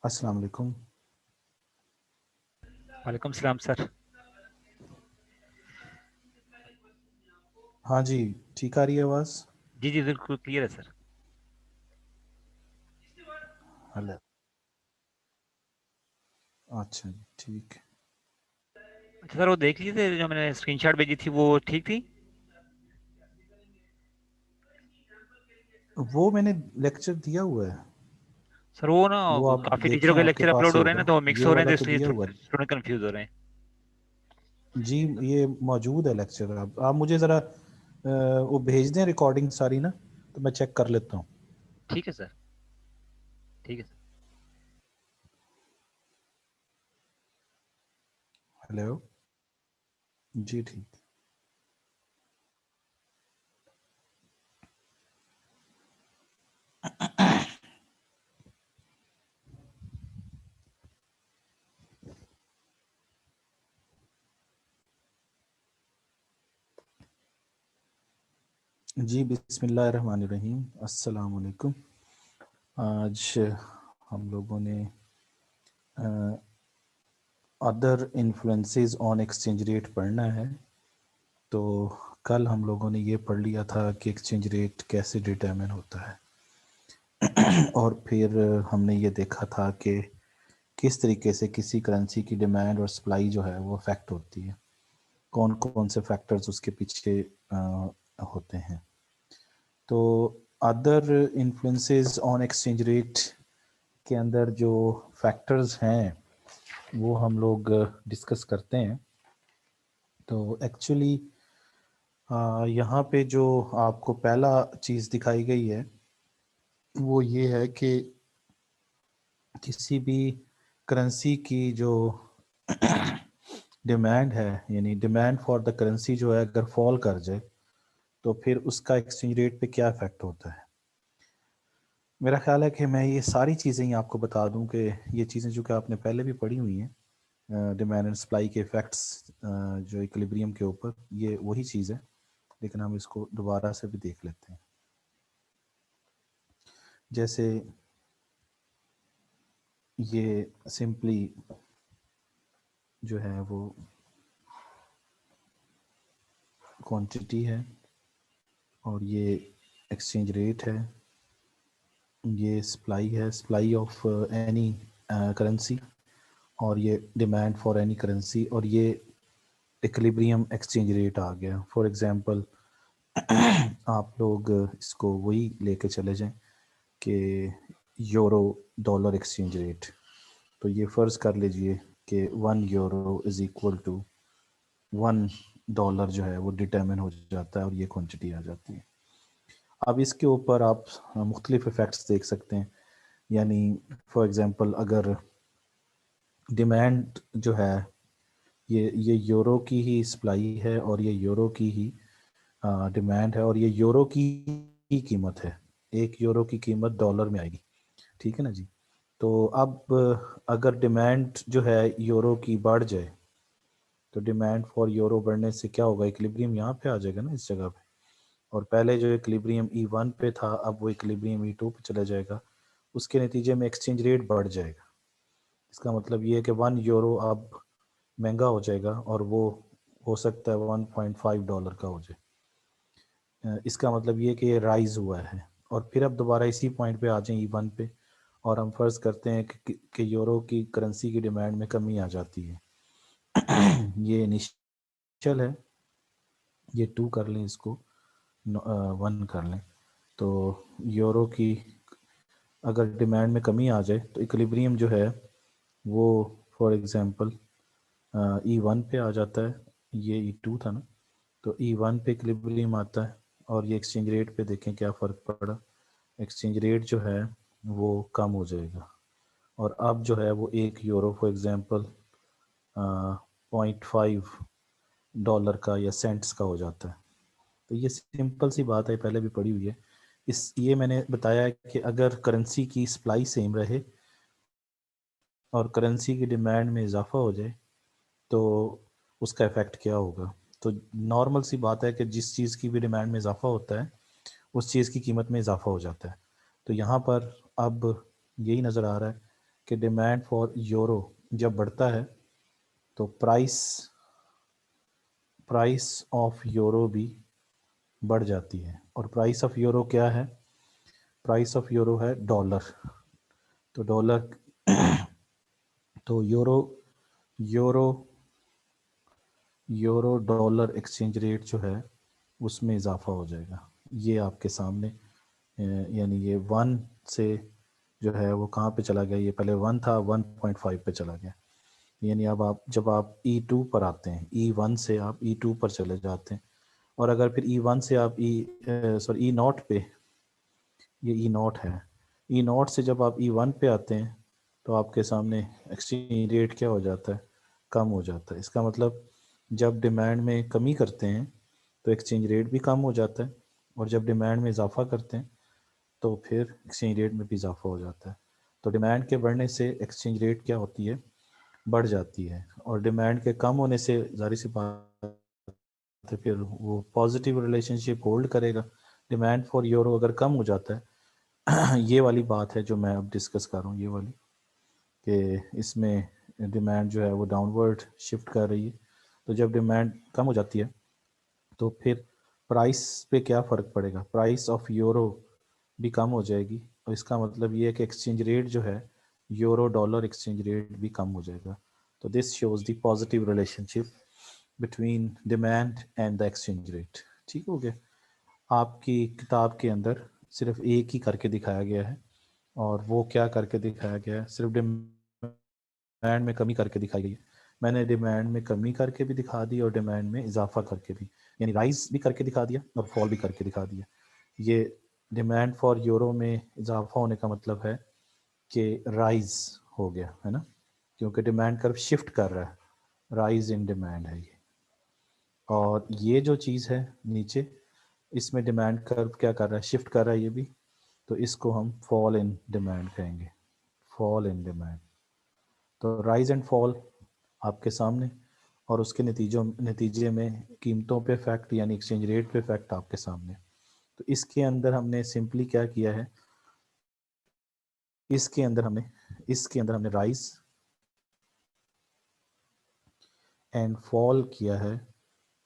अस्सलाम वालेकुम। वालेकुम सलाम सर। हाँ जी, ठीक आ रही है आवाज़? जी जी बिल्कुल क्लियर है सर। हेलो। अच्छा जी, ठीक है। अच्छा सर, वो देख लीजिए थे जो मैंने स्क्रीनशॉट भेजी थी, वो ठीक थी। वो मैंने लेक्चर दिया हुआ है। सर वो ना वो आप काफी टीचरों देखें, के आपके लेक्चर पास अपलोड ही हो रहे हैं ना, होगा। तो मिक्स ये हो रहे हैं, वाला तो तो इसलिए दिया हुआ थोड़े है। स्टूडेंट कंफ्यूज हो रहे हैं। जी, ये मौजूद है लेक्चर। आप मुझे ज़रा वो भेज दें रिकॉर्डिंग सारी ना, तो मैं चेक कर लेता हूँ। ठीक है सर। ठीक है सर। हेलो। जी ठीक। जी, बिस्मिल्लाहिर्रहमानिर्रहीम। अस्सलाम वालेकुम। आज हम लोगों ने other influences on exchange rate पढ़ना है। तो कल हम लोगों ने ये पढ़ लिया था कि एक्सचेंज रेट कैसे डिटरमिन होता है। और फिर हमने ये देखा था कि किस तरीके से किसी करेंसी की डिमांड और सप्लाई जो है वो अफेक्ट होती है, कौन कौन से फैक्टर्स उसके पीछे होते हैं। तो other influences on exchange rate के अंदर जो फैक्टर्स हैं वो हम लोग डिस्कस करते हैं। तो एक्चुअली यहाँ पे जो आपको पहला चीज़ दिखाई गई है वो ये है कि किसी भी करेंसी की जो डिमांड है, यानी डिमांड फॉर द करेंसी जो है, अगर फॉल कर जाए तो फिर उसका एक्सचेंज रेट पे क्या इफेक्ट होता है। मेरा ख्याल है कि मैं ये सारी चीज़ें ही आपको बता दूं कि ये चीज़ें जो कि आपने पहले भी पढ़ी हुई हैं, डिमांड एंड सप्लाई के इफेक्ट्स जो इक्विलिब्रियम के ऊपर, ये वही चीज़ है, लेकिन हम इसको दोबारा से भी देख लेते हैं। जैसे ये सिंपली जो है वो क्वांटिटी है और ये एक्सचेंज रेट है, ये सप्लाई है, सप्लाई ऑफ एनी करेंसी, और ये डिमांड फॉर एनी करेंसी, और ये इक्विलिब्रियम एक्सचेंज रेट आ गया। फॉर एग्जांपल आप लोग इसको वही लेके चले जाएं कि यूरो डॉलर एक्सचेंज रेट। तो ये फ़र्ज़ कर लीजिए कि 1 यूरो इज़ इक्वल टू $1 जो है वो डिटरमिन हो जाता है और ये क्वांटिटी आ जाती है। अब इसके ऊपर आप मुख्तलिफ इफ़ेक्ट्स देख सकते हैं। यानी फॉर एग्ज़ाम्पल अगर डिमांड जो है, ये यूरो की ही सप्लाई है और ये यूरो की ही डिमांड है, और ये यूरो की ही कीमत है। 1 यूरो की कीमत डॉलर में आएगी, ठीक है ना जी। तो अब अगर डिमांड जो है यूरो की बढ़ जाए तो डिमांड फॉर यूरो बढ़ने से क्या होगा, इक्विलिब्रियम यहाँ पे आ जाएगा ना, इस जगह पे। और पहले जो इक्विलिब्रियम E1 पे था, अब वो इक्विलिब्रियम E2 पे चला जाएगा। उसके नतीजे में एक्सचेंज रेट बढ़ जाएगा। इसका मतलब ये है कि 1 यूरो अब महंगा हो जाएगा और वो हो सकता है $1.5 का हो जाए। इसका मतलब ये कि ये राइज हुआ है। और फिर अब दोबारा इसी पॉइंट पे आ जाएं E1 पे, और हम फर्ज करते हैं कि यूरो की करेंसी की डिमांड में कमी आ जाती है। ये इनिशियल है, ये 2 कर लें, इसको 1 कर लें। तो यूरो की अगर डिमांड में कमी आ जाए तो इक्विलिब्रियम जो है वो फॉर एग्जांपल E1 पे आ जाता है। ये E2 था ना, तो E1 पे इक्विलिब्रियम आता है, और ये एक्सचेंज रेट पे देखें क्या फ़र्क पड़ा। एक्सचेंज रेट जो है वो कम हो जाएगा, और अब जो है वो 1 यूरो फॉर एग्जांपल 0.5 डॉलर का या सेंट्स का हो जाता है। तो ये सिंपल सी बात है, पहले भी पढ़ी हुई है। ये मैंने बताया कि अगर करेंसी की सप्लाई सेम रहे और करेंसी की डिमांड में इजाफा हो जाए तो उसका इफ़ेक्ट क्या होगा। तो नॉर्मल सी बात है कि जिस चीज़ की भी डिमांड में इजाफा होता है उस चीज़ की कीमत में इजाफा हो जाता है। तो यहाँ पर अब यही नज़र आ रहा है कि डिमांड फॉर यूरो जब बढ़ता है तो प्राइस ऑफ यूरो भी बढ़ जाती है। और प्राइस ऑफ यूरो क्या है? प्राइस ऑफ यूरो है डॉलर। तो डॉलर तो euro euro euro dollar exchange rate जो है उसमें इजाफा हो जाएगा। ये आपके सामने यानी ये 1 से जो है वो कहाँ पे चला गया? ये पहले 1 था, 1.5 पे चला गया। यानी अब आप जब आप E2 पर आते हैं, E1 से आप E2 पर चले जाते हैं, और अगर फिर E1 से आप E0 पे, ये E0 है, E0 से जब आप E1 पे आते हैं तो आपके सामने एक्सचेंज रेट क्या हो जाता है? कम हो जाता है। इसका मतलब जब डिमांड में कमी करते हैं तो एक्सचेंज रेट भी कम हो जाता है, और जब डिमांड में इजाफा करते हैं तो फिर एक्सचेंज रेट में भी इजाफा हो जाता है। तो डिमांड के बढ़ने से एक्सचेंज रेट क्या होती है? बढ़ जाती है। और डिमांड के कम होने से जाहिर सी बात है फिर वो पॉजिटिव रिलेशनशिप होल्ड करेगा। डिमांड फॉर यूरो अगर कम हो जाता है ये वाली बात है जो मैं अब डिस्कस कर रहा हूँ, ये वाली, कि इसमें डिमांड जो है वो डाउनवर्ड शिफ्ट कर रही है। तो जब डिमांड कम हो जाती है तो फिर प्राइस पे क्या फ़र्क पड़ेगा? प्राइस ऑफ यूरो भी कम हो जाएगी, और इसका मतलब ये है कि एक्सचेंज रेट जो है यूरो डॉलर एक्सचेंज रेट भी कम हो जाएगा। तो this shows the positive relationship between demand and the exchange rate. ठीक हो गया? आपकी किताब के अंदर सिर्फ एक ही करके दिखाया गया है, और वो क्या करके दिखाया गया है? सिर्फ डिमांड में कमी करके दिखाई गई है। मैंने डिमांड में कमी करके भी दिखा दी और डिमांड में इजाफा करके भी, यानी राइज भी करके दिखा दिया और फॉल भी करके दिखा दिया। ये डिमांड फॉर यूरो में इजाफा होने का मतलब है कि राइज हो गया है ना, क्योंकि डिमांड कर्व शिफ्ट कर रहा है, राइज इन डिमांड है ये। और ये जो चीज़ है नीचे, इसमें डिमांड कर्व क्या कर रहा है? शिफ्ट कर रहा है ये भी। तो इसको हम फॉल इन डिमांड कहेंगे, फॉल इन डिमांड। तो राइज एंड फॉल आपके सामने, और उसके नतीजे में कीमतों पे इफेक्ट यानी एक्सचेंज रेट पे इफेक्ट आपके सामने। तो इसके अंदर हमने सिंपली क्या किया है? इसके अंदर हमने राइज एंड फॉल किया है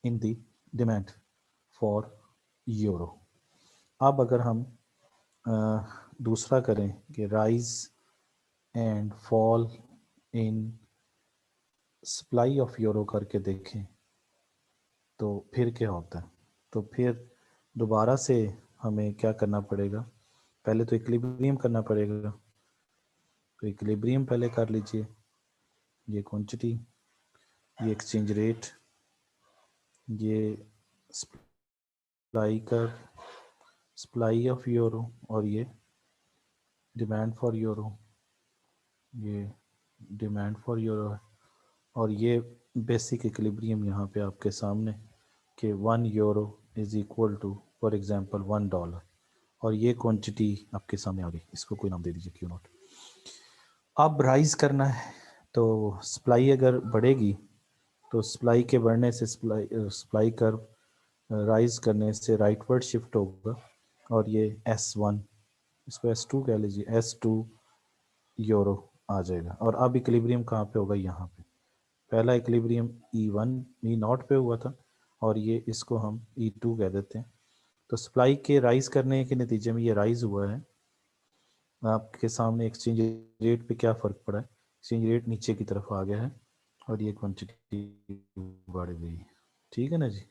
in the demand for euro. अब अगर हम दूसरा करें कि rise and fall in supply of euro करके देखें तो फिर क्या होता है? तो फिर दोबारा से हमें क्या करना पड़ेगा? पहले तो इक्विलिब्रियम करना पड़ेगा। तो इक्विलिब्रियम पहले कर लीजिए। ये क्वांटिटी, ये एक्सचेंज रेट, ये सप्लाई ऑफ यूरो, और ये डिमांड फॉर यूरो, ये डिमांड फॉर यूरो है, और ये बेसिक इक्विलिब्रियम यहाँ पे आपके सामने कि 1 euro is equal to for example $1, और ये क्वांटिटी आपके सामने आ गई। इसको कोई नाम दे दीजिए Q0। अब राइज करना है तो सप्लाई अगर बढ़ेगी तो सप्लाई के बढ़ने से सप्लाई कर्व राइज करने से राइटवर्ड शिफ्ट होगा, और ये S1, इसको S2 कह लीजिए, S2 यूरो आ जाएगा। और अब इक्विलिब्रियम कहाँ पे होगा? यहाँ पे। पहला इक्विलिब्रियम E1 E0 पे हुआ था, और ये इसको हम E2 कह देते हैं। तो सप्लाई के राइज करने के नतीजे में ये राइज हुआ है। आपके सामने एक्सचेंज रेट पे क्या फ़र्क पड़ा है? एक्सचेंज रेट नीचे की तरफ आ गया है, और ये क्वांटिटी बढ़ गई। ठीक है ना जी?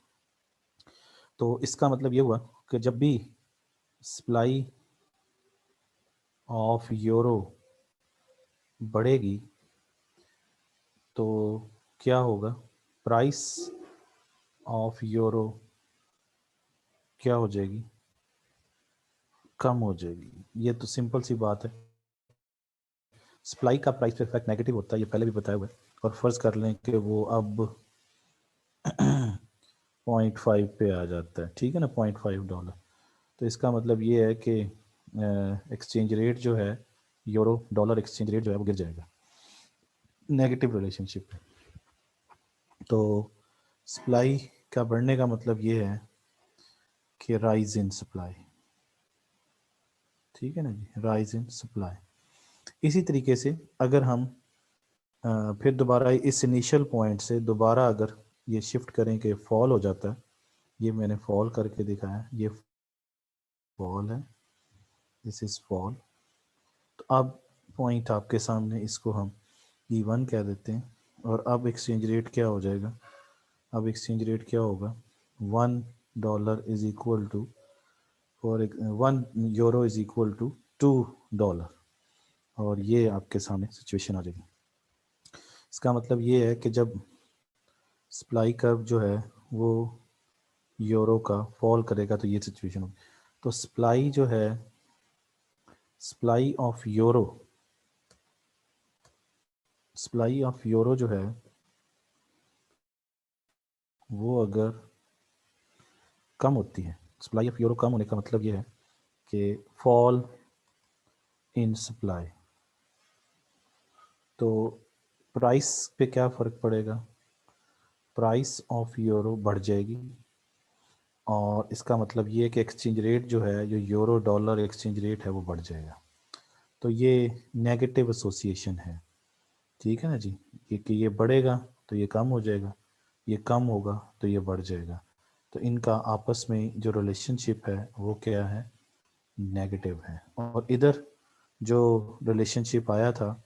तो इसका मतलब ये हुआ कि जब भी सप्लाई ऑफ यूरो बढ़ेगी तो क्या होगा? प्राइस ऑफ यूरो क्या हो जाएगी? कम हो जाएगी। ये तो सिंपल सी बात है। सप्लाई का प्राइस पे इफेक्ट नेगेटिव होता है, ये पहले भी बताया हुआ है। और फर्ज कर लें कि वो अब 0.5 पे आ जाता है, ठीक है ना, $0.5। तो इसका मतलब ये है कि एक्सचेंज रेट जो है, यूरो डॉलर एक्सचेंज रेट जो है वो गिर जाएगा, नेगेटिव रिलेशनशिप है। तो सप्लाई का बढ़ने का मतलब ये है कि राइज इन सप्लाई। ठीक है ना जी, राइज इन सप्लाई। इसी तरीके से अगर हम फिर दोबारा इस इनिशियल पॉइंट से दोबारा अगर ये शिफ्ट करें कि फॉल हो जाता है, ये मैंने फॉल करके दिखाया, ये फॉल है, दिस इज फॉल। तो अब पॉइंट आपके सामने, इसको हम E1 कह देते हैं। और अब एक्सचेंज रेट क्या हो जाएगा, अब एक्सचेंज रेट क्या होगा, $1 is equal to, for €1 is equal to $2। और ये आपके सामने सिचुएशन आ जाएगी। इसका मतलब ये है कि जब सप्लाई कर्व जो है वो यूरो का फॉल करेगा तो ये सिचुएशन होगी। तो सप्लाई जो है, supply of euro, supply of euro जो है वो अगर कम होती है, सप्लाई ऑफ यूरो कम होने का मतलब ये है कि फॉल इन सप्लाई, तो प्राइस पे क्या फ़र्क पड़ेगा, प्राइस ऑफ यूरो बढ़ जाएगी। और इसका मतलब ये है कि एक्सचेंज रेट जो है, जो यूरो डॉलर एक्सचेंज रेट है वो बढ़ जाएगा। तो ये नेगेटिव एसोसिएशन है, ठीक है ना जी। ये कि ये बढ़ेगा तो ये कम हो जाएगा, ये कम होगा तो ये बढ़ जाएगा। तो इनका आपस में जो रिलेशनशिप है वो क्या है, नेगेटिव है। और इधर जो रिलेशनशिप आया था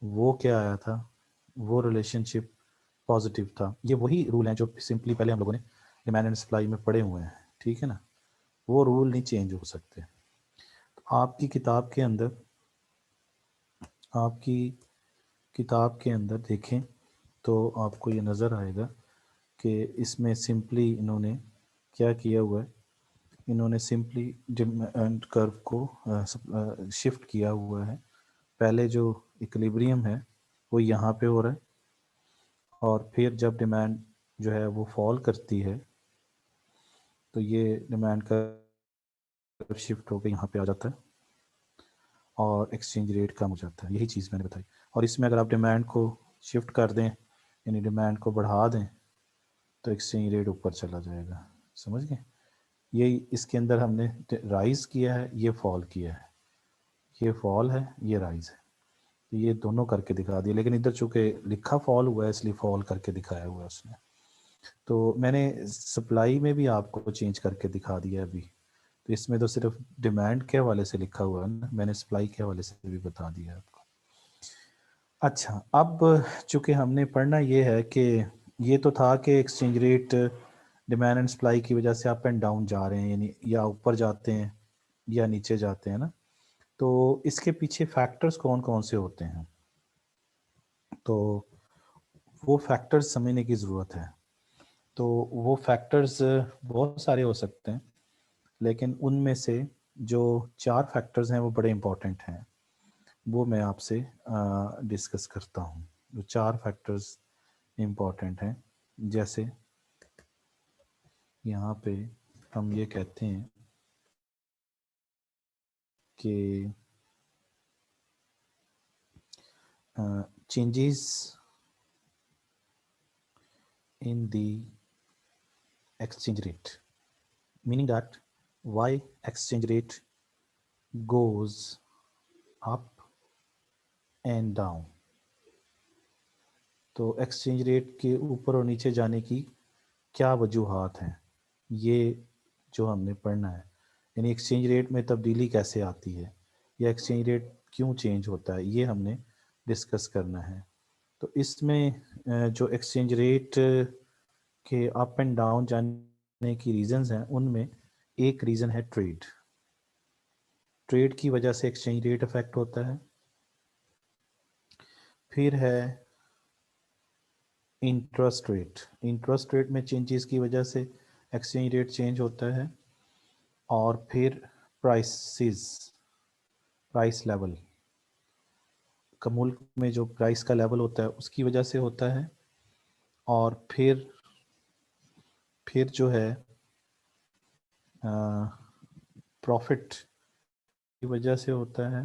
वो क्या आया था, वो रिलेशनशिप पॉजिटिव था। ये वही रूल हैं जो सिंपली पहले हम लोगों ने डिमांड एंड सप्लाई में पढ़े हुए हैं, ठीक है ना। वो रूल नहीं चेंज हो सकते। तो आपकी किताब के अंदर, आपकी किताब के अंदर देखें तो आपको ये नज़र आएगा कि इसमें सिंपली इन्होंने क्या किया हुआ है, इन्होंने सिंपली डिमांड कर्व को शिफ्ट किया हुआ है। पहले जो इक्विलिब्रियम है वो यहाँ पे हो रहा है, और फिर जब डिमांड जो है वो फॉल करती है तो ये डिमांड कर्व शिफ्ट होकर यहाँ पे आ जाता है और एक्सचेंज रेट कम हो जाता है। यही चीज़ मैंने बताई। और इसमें अगर आप डिमांड को शिफ्ट कर दें, यानी डिमांड को बढ़ा दें, तो एक्सचेंज रेट ऊपर चला जाएगा। समझ गए। यही इसके अंदर हमने राइज किया है, ये फॉल किया है, ये फॉल है, ये राइज है। तो ये दोनों करके दिखा दिया, लेकिन इधर चूंकि लिखा फॉल हुआ है इसलिए फॉल करके दिखाया हुआ है उसने। तो मैंने सप्लाई में भी आपको चेंज करके दिखा दिया अभी। तो इसमें तो सिर्फ डिमांड के हवाले से लिखा हुआ है ना, मैंने सप्लाई के हवाले से भी बता दिया आपको। अच्छा, अब चूंकि हमने पढ़ना ये है कि ये तो था कि exchange rate demand and supply की वजह से अप एंड डाउन जा रहे हैं, यानी या ऊपर जाते हैं या नीचे जाते हैं ना। तो इसके पीछे फैक्टर्स कौन कौन से होते हैं, तो वो फैक्टर्स समझने की ज़रूरत है। तो वो फैक्टर्स बहुत सारे हो सकते हैं, लेकिन उनमें से जो 4 फैक्टर्स हैं वो बड़े इंपॉर्टेंट हैं, वो मैं आपसे डिस्कस करता हूँ। जो 4 फैक्टर्स इम्पॉर्टेंट हैं, जैसे यहाँ पे हम ये कहते हैं कि changes in the exchange rate, meaning that why exchange rate goes up and down। तो एक्सचेंज रेट के ऊपर और नीचे जाने की क्या वजूहात हैं, ये जो हमने पढ़ना है। यानी एक्सचेंज रेट में तब्दीली कैसे आती है, या एक्सचेंज रेट क्यों चेंज होता है, ये हमने डिस्कस करना है। तो इसमें जो एक्सचेंज रेट के अप एंड डाउन जाने की रीजंस हैं, उनमें एक रीज़न है ट्रेड। ट्रेड की वजह से एक्सचेंज रेट अफेक्ट होता है। फिर है इंटरेस्ट रेट, इंटरेस्ट रेट में चेंजेस की वजह से एक्सचेंज रेट चेंज होता है। और फिर प्राइसेस, प्राइस लेवल का, मुल्क में जो प्राइस का लेवल होता है उसकी वजह से होता है। और फिर जो है प्रॉफिट की वजह से होता है।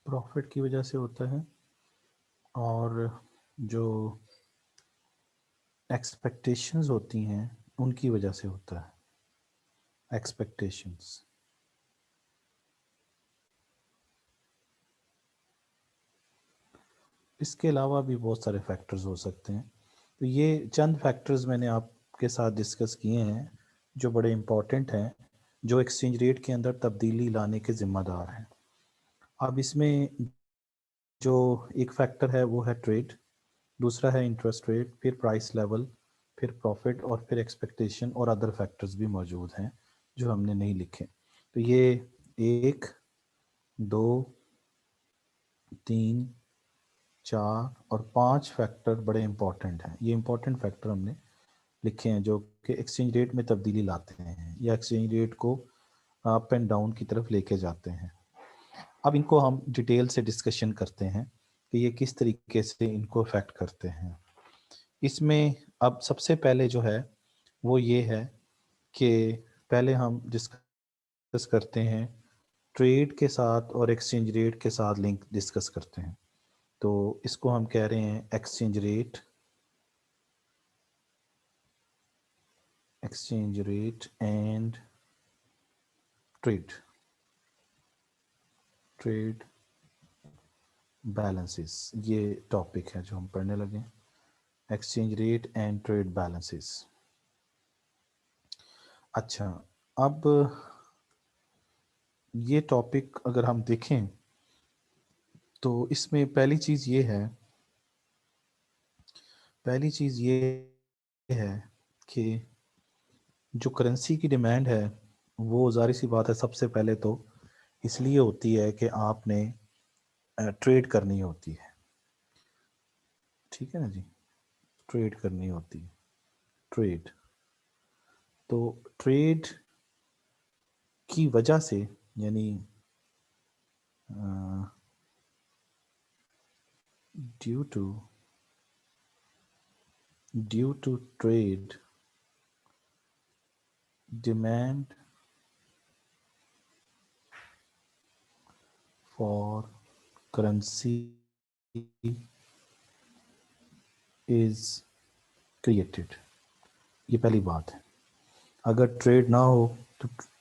प्रॉफिट की वजह से होता है और जो एक्सपेक्टेशंस होती हैं उनकी वजह से होता है। एक्सपेक्टेशंस, इसके अलावा भी बहुत सारे फैक्टर्स हो सकते हैं। तो ये चंद फैक्टर्स मैंने आपके साथ डिस्कस किए हैं जो बड़े इम्पोर्टेंट हैं, जो एक्सचेंज रेट के अंदर तब्दीली लाने के ज़िम्मेदार हैं। अब इसमें जो एक फैक्टर है वो है ट्रेड, दूसरा है इंटरेस्ट रेट, फिर प्राइस लेवल, फिर प्रॉफिट और फिर एक्सपेक्टेशन और अदर फैक्टर्स भी मौजूद हैं जो हमने नहीं लिखे। तो ये 1, 2, 3, 4 और 5 फैक्टर बड़े इंपॉर्टेंट हैं। ये इंपॉर्टेंट फैक्टर हमने लिखे हैं जो कि एक्सचेंज रेट में तब्दीली लाते हैं या एक्सचेंज रेट को अप एंड डाउन की तरफ लेके जाते हैं। अब इनको हम डिटेल से डिस्कशन करते हैं कि ये किस तरीके से इनको अफेक्ट करते हैं। इसमें अब सबसे पहले जो है वो ये है कि पहले हम डिस्कस करते हैं ट्रेड के साथ और एक्सचेंज रेट के साथ लिंक डिस्कस करते हैं। तो इसको हम कह रहे हैं exchange rate and trade balances, ये टॉपिक है जो हम पढ़ने लगे। Exchange rate and trade balances. अच्छा, अब ये टॉपिक अगर हम देखें तो इसमें पहली चीज़ ये है कि जो करेंसी की डिमांड है वो ज़ाहिर सी बात है सबसे पहले तो इसलिए होती है कि आपने ट्रेड करनी होती है। ठीक है ना जी, ट्रेड करनी होती है। ट्रेड, तो ट्रेड की वजह से यानी due to trade demand for currency is created. ये पहली बात है। अगर ट्रेड ना हो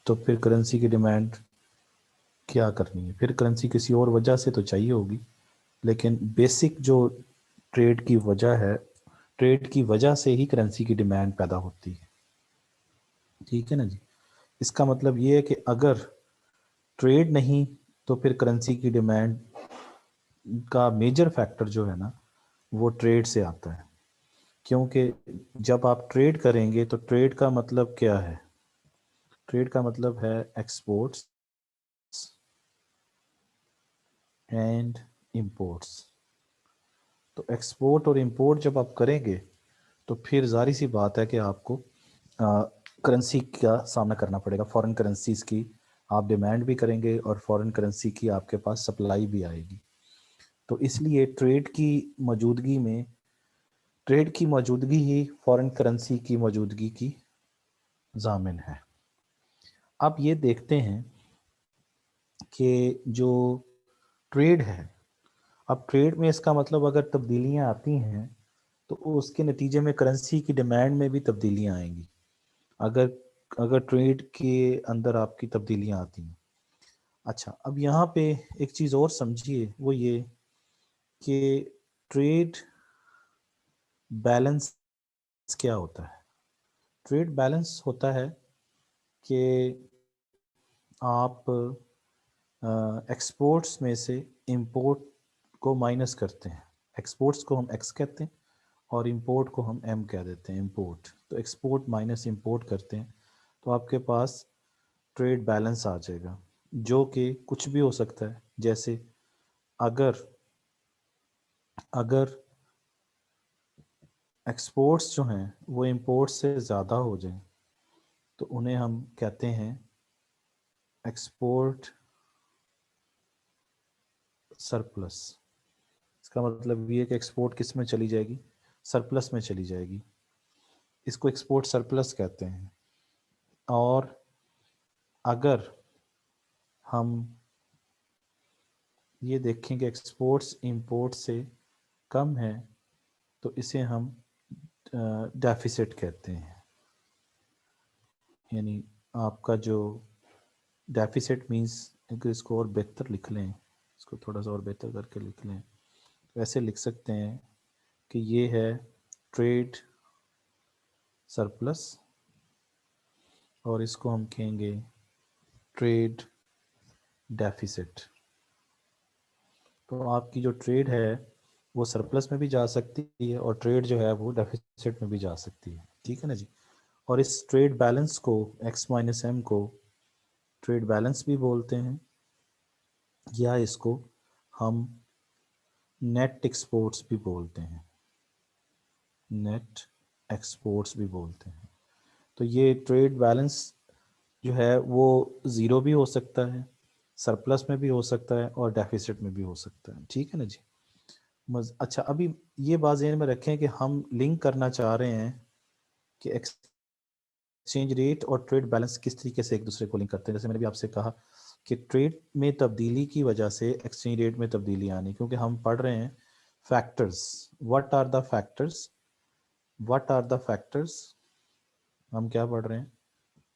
तो फिर करेंसी की डिमांड क्या करनी है, फिर करेंसी किसी और वजह से तो चाहिए होगी, लेकिन बेसिक जो ट्रेड की वजह है, ट्रेड की वजह से ही करेंसी की डिमांड पैदा होती है। ठीक है ना जी। इसका मतलब ये है कि अगर ट्रेड नहीं तो फिर करेंसी की डिमांड का मेजर फैक्टर जो है ना वो ट्रेड से आता है। क्योंकि जब आप ट्रेड करेंगे तो ट्रेड का मतलब क्या है? ट्रेड का मतलब है एक्सपोर्ट्स एंड इंपोर्ट्स। तो एक्सपोर्ट और इंपोर्ट जब आप करेंगे तो फिर जारी सी बात है कि आपको करेंसी का सामना करना पड़ेगा, फॉरेन करेंसीज की आप डिमांड भी करेंगे और फॉरेन करेंसी की आपके पास सप्लाई भी आएगी। तो इसलिए ट्रेड की मौजूदगी ही फॉरेन करेंसी की मौजूदगी की जामिन है। अब ये देखते हैं कि जो ट्रेड है, अब ट्रेड में इसका मतलब अगर तब्दीलियां आती हैं तो उसके नतीजे में करेंसी की डिमांड में भी तब्दीलियां आएंगी। अगर अगर ट्रेड के अंदर आपकी तब्दीलियां आती हैं। अच्छा, अब यहाँ पे एक चीज़ और समझिए, वो ये कि ट्रेड बैलेंस क्या होता है। ट्रेड बैलेंस होता है कि आप एक्सपोर्ट्स में से इंपोर्ट को माइनस करते हैं। एक्सपोर्ट्स को हम एक्स कहते हैं और इंपोर्ट को हम एम कह देते हैं, इंपोर्ट। तो एक्सपोर्ट माइनस इंपोर्ट करते हैं तो आपके पास ट्रेड बैलेंस आ जाएगा, जो कि कुछ भी हो सकता है। जैसे अगर अगर एक्सपोर्ट्स जो हैं वो इंपोर्ट से ज़्यादा हो जाएं तो उन्हें हम कहते हैं एक्सपोर्ट सरप्लस। इसका मतलब ये है कि एक्सपोर्ट किस में चली जाएगी? सरप्लस में चली जाएगी। इसको एक्सपोर्ट सरप्लस कहते हैं। और अगर हम ये देखें कि एक्सपोर्ट्स इंपोर्ट से कम है तो इसे हम डेफिसिट कहते हैं। यानी आपका जो डेफिसिट मींस, अगर इसको और बेहतर लिख लें, इसको थोड़ा सा और बेहतर करके लिख लें, तो ऐसे लिख सकते हैं कि ये है ट्रेड सरप्लस और इसको हम कहेंगे ट्रेड डेफिसिट। तो आपकी जो ट्रेड है वो सरप्लस में भी जा सकती है और ट्रेड जो है वो डेफिसिट में भी जा सकती है, ठीक है ना जी। और इस ट्रेड बैलेंस को, एक्स माइनस एम को ट्रेड बैलेंस भी बोलते हैं, या इसको हम नेट एक्सपोर्ट्स भी बोलते हैं, नेट एक्सपोर्ट्स भी बोलते हैं। तो ये ट्रेड बैलेंस जो है वो ज़ीरो भी हो सकता है, सरप्लस में भी हो सकता है और डेफिसिट में भी हो सकता है, ठीक है ना जी। अच्छा, अभी ये बात ज़हन में रखें कि हम लिंक करना चाह रहे हैं कि एक्सचेंज रेट और ट्रेड बैलेंस किस तरीके से एक दूसरे को लिंक करते हैं। जैसे मैंने भी आपसे कहा कि ट्रेड में तब्दीली की वजह से एक्सचेंज रेट में तब्दीली आनी, क्योंकि हम पढ़ रहे हैं factors. What are the factors, what are the factors, हम क्या पढ़ रहे हैं,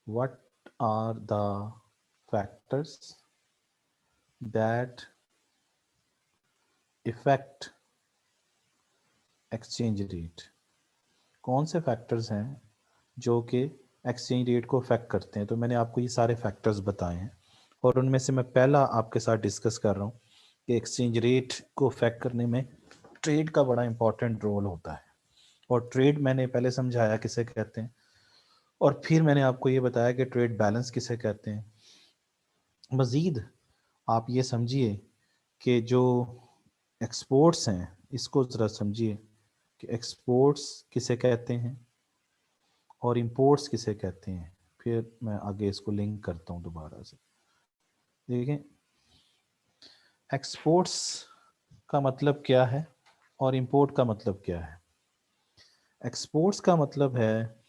what are the factors that effect exchange rate. कौन से फैक्टर्स हैं जो कि एक्सचेंज रेट को अफेक्ट करते हैं। तो मैंने आपको ये सारे फैक्टर्स बताए हैं और उनमें से मैं पहला आपके साथ डिस्कस कर रहा हूँ कि एक्सचेंज रेट को अफेक्ट करने में ट्रेड का बड़ा इंपॉर्टेंट रोल होता है। और ट्रेड मैंने पहले समझाया किसे कहते हैं, और फिर मैंने आपको ये बताया कि ट्रेड बैलेंस किसे कहते हैं। मज़ीद आप ये समझिए कि जो एक्सपोर्ट्स हैं इसको ज़रा समझिए कि एक्सपोर्ट्स किसे कहते हैं और इंपोर्ट्स किसे कहते हैं। फिर मैं आगे इसको लिंक करता हूँ दोबारा से। देखें, एक्सपोर्ट्स का मतलब क्या है और इंपोर्ट का मतलब क्या है। एक्सपोर्ट्स का मतलब है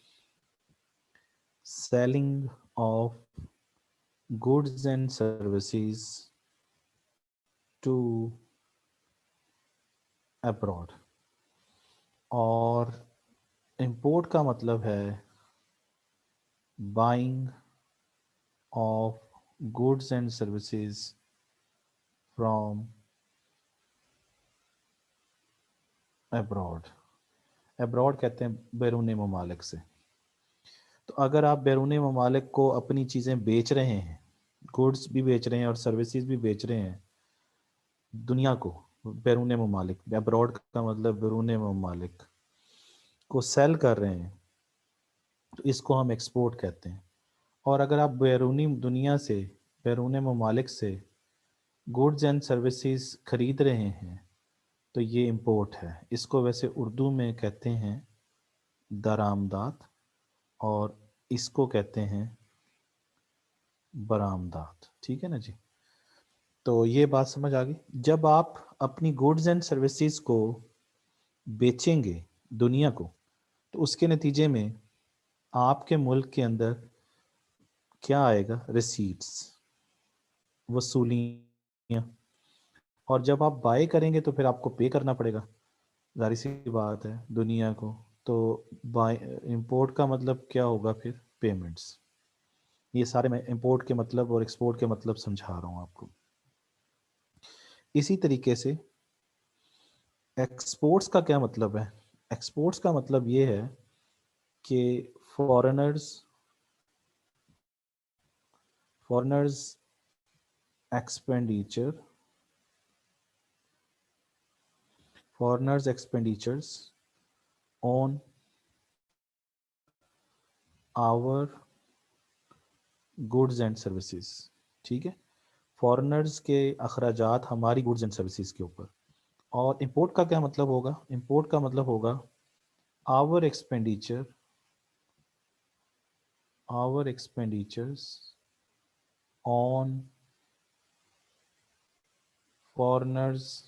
selling of goods and services to abroad, और इंपोर्ट का मतलब है buying of goods and services from abroad. Abroad कहते हैं बैरून ममालिक से। तो अगर आप बैरून ममालिक को अपनी चीज़ें बेच रहे हैं, गुड्स भी बेच रहे हैं और सर्विसेज भी बेच रहे हैं दुनिया को, बैरून ममालिक, अब्रॉड का मतलब बैरून ममालिक को सेल कर रहे हैं, तो इसको हम एक्सपोर्ट कहते हैं। और अगर आप बैरूनी दुनिया से, बैरून ममालिक से गुड्स एंड सर्विसेज खरीद रहे हैं तो ये इंपोर्ट है। इसको वैसे उर्दू में कहते हैं दरामदात और इसको कहते हैं बरामदात, ठीक है ना जी। तो ये बात समझ आ गई। जब आप अपनी गुड्स एंड सर्विसेज को बेचेंगे दुनिया को, तो उसके नतीजे में आपके मुल्क के अंदर क्या आएगा, रिसीट्स, वसूलियाँ। और जब आप बाय करेंगे तो फिर आपको पे करना पड़ेगा, जाहिर सी बात है, दुनिया को। तो बाय, इंपोर्ट का मतलब क्या होगा फिर, पेमेंट्स। ये सारे मैं इंपोर्ट के मतलब और एक्सपोर्ट के मतलब समझा रहा हूँ आपको। इसी तरीके से एक्सपोर्ट्स का क्या मतलब है। एक्सपोर्ट्स का मतलब ये है कि foreigners foreigners expenditure foreigners expenditures on our goods and services, ठीक है। फॉरेनर्स के अखराजात हमारी गुड्स एंड सर्विसेज के ऊपर। और इंपोर्ट का क्या मतलब होगा, इंपोर्ट का मतलब होगा our expenditure, our expenditures on foreigners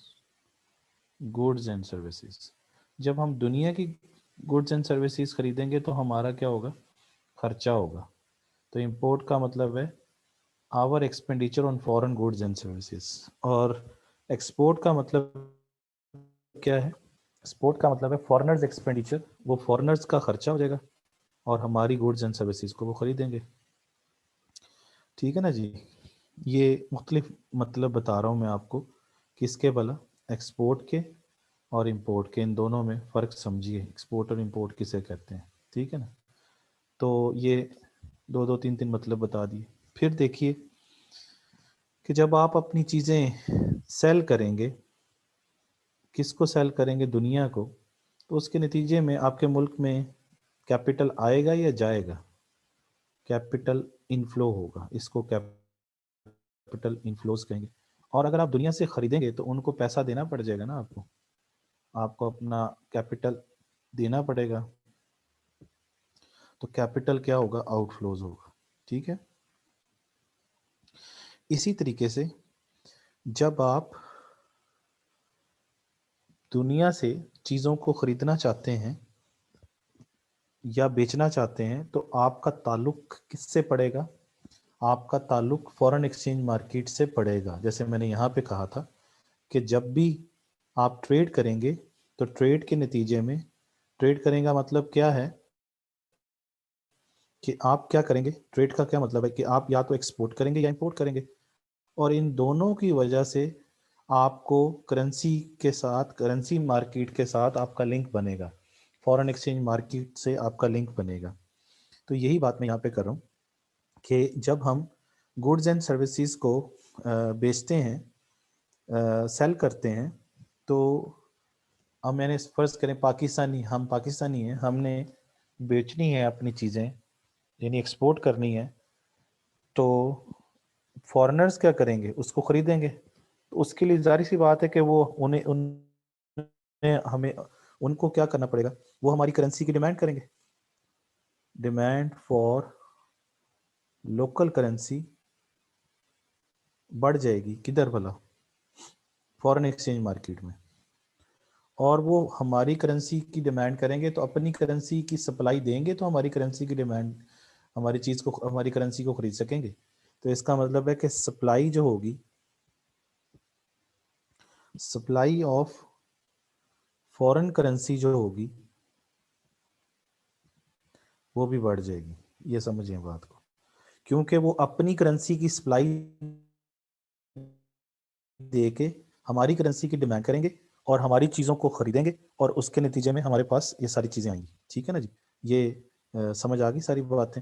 goods and services. जब हम दुनिया की गुड्स एंड सर्विसेज खरीदेंगे तो हमारा क्या होगा, खर्चा होगा। तो इंपोर्ट का मतलब है our expenditure on foreign goods and services. और एक्सपोर्ट का मतलब क्या है? एक्सपोर्ट का मतलब है फॉरेनर्स एक्सपेंडिचर, वो फॉरेनर्स का खर्चा हो जाएगा और हमारी गुड्स एंड सर्विसेज को वो खरीदेंगे। ठीक है ना जी। ये मुख्तलिफ मतलब बता रहा हूँ मैं आपको, किसके भला, एक्सपोर्ट के और इंपोर्ट के, इन दोनों में फ़र्क समझिए, एक्सपोर्ट और इंपोर्ट किसे कहते हैं। ठीक है ना। तो ये दो दो तीन तीन मतलब बता दिए। फिर देखिए कि जब आप अपनी चीज़ें सेल करेंगे, किसको सेल करेंगे, दुनिया को, तो उसके नतीजे में आपके मुल्क में कैपिटल आएगा या जाएगा? कैपिटल इनफ्लो होगा, इसको कैपिटल इनफ्लोज कहेंगे। और अगर आप दुनिया से खरीदेंगे तो उनको पैसा देना पड़ जाएगा ना आपको, आपको अपना कैपिटल देना पड़ेगा, तो कैपिटल क्या होगा, आउटफ्लोज होगा। ठीक है। इसी तरीके से जब आप दुनिया से चीज़ों को खरीदना चाहते हैं या बेचना चाहते हैं तो आपका ताल्लुक किससे पड़ेगा? आपका ताल्लुक फॉरेन एक्सचेंज मार्केट से पड़ेगा। जैसे मैंने यहाँ पे कहा था कि जब भी आप ट्रेड करेंगे तो ट्रेड के नतीजे में, ट्रेड करेंगे मतलब क्या है कि आप क्या करेंगे, ट्रेड का क्या मतलब है कि आप या तो एक्सपोर्ट करेंगे या इंपोर्ट करेंगे, और इन दोनों की वजह से आपको करेंसी के साथ, करेंसी मार्केट के साथ आपका लिंक बनेगा, फॉरेन एक्सचेंज मार्केट से आपका लिंक बनेगा। तो यही बात मैं यहाँ पे कर रहा हूँ कि जब हम गुड्स एंड सर्विसेज को बेचते हैं, सेल करते हैं, तो अब मैंने फर्ज करें पाकिस्तानी, हम पाकिस्तानी हैं, हमने बेचनी है अपनी चीज़ें, यानी एक्सपोर्ट करनी है, तो फॉरेनर्स क्या करेंगे, उसको खरीदेंगे। तो उसके लिए जारी सी बात है कि वो उन्हें हमें उनको क्या करना पड़ेगा, वो हमारी करेंसी की डिमांड करेंगे। डिमांड फॉर लोकल करेंसी बढ़ जाएगी, किधर भला, फॉरेन एक्सचेंज मार्केट में। और वो हमारी करेंसी की डिमांड करेंगे तो अपनी करेंसी की सप्लाई देंगे तो हमारी करेंसी की डिमांड, हमारी चीज़ को, हमारी करेंसी को खरीद सकेंगे। तो इसका मतलब है कि सप्लाई जो होगी, सप्लाई ऑफ फॉरेन करेंसी जो होगी वो भी बढ़ जाएगी। ये समझिए बात को, क्योंकि वो अपनी करेंसी की सप्लाई दे के हमारी करेंसी की डिमांड करेंगे और हमारी चीज़ों को खरीदेंगे और उसके नतीजे में हमारे पास ये सारी चीज़ें आएंगी। ठीक है ना जी। ये समझ आ गई सारी बातें।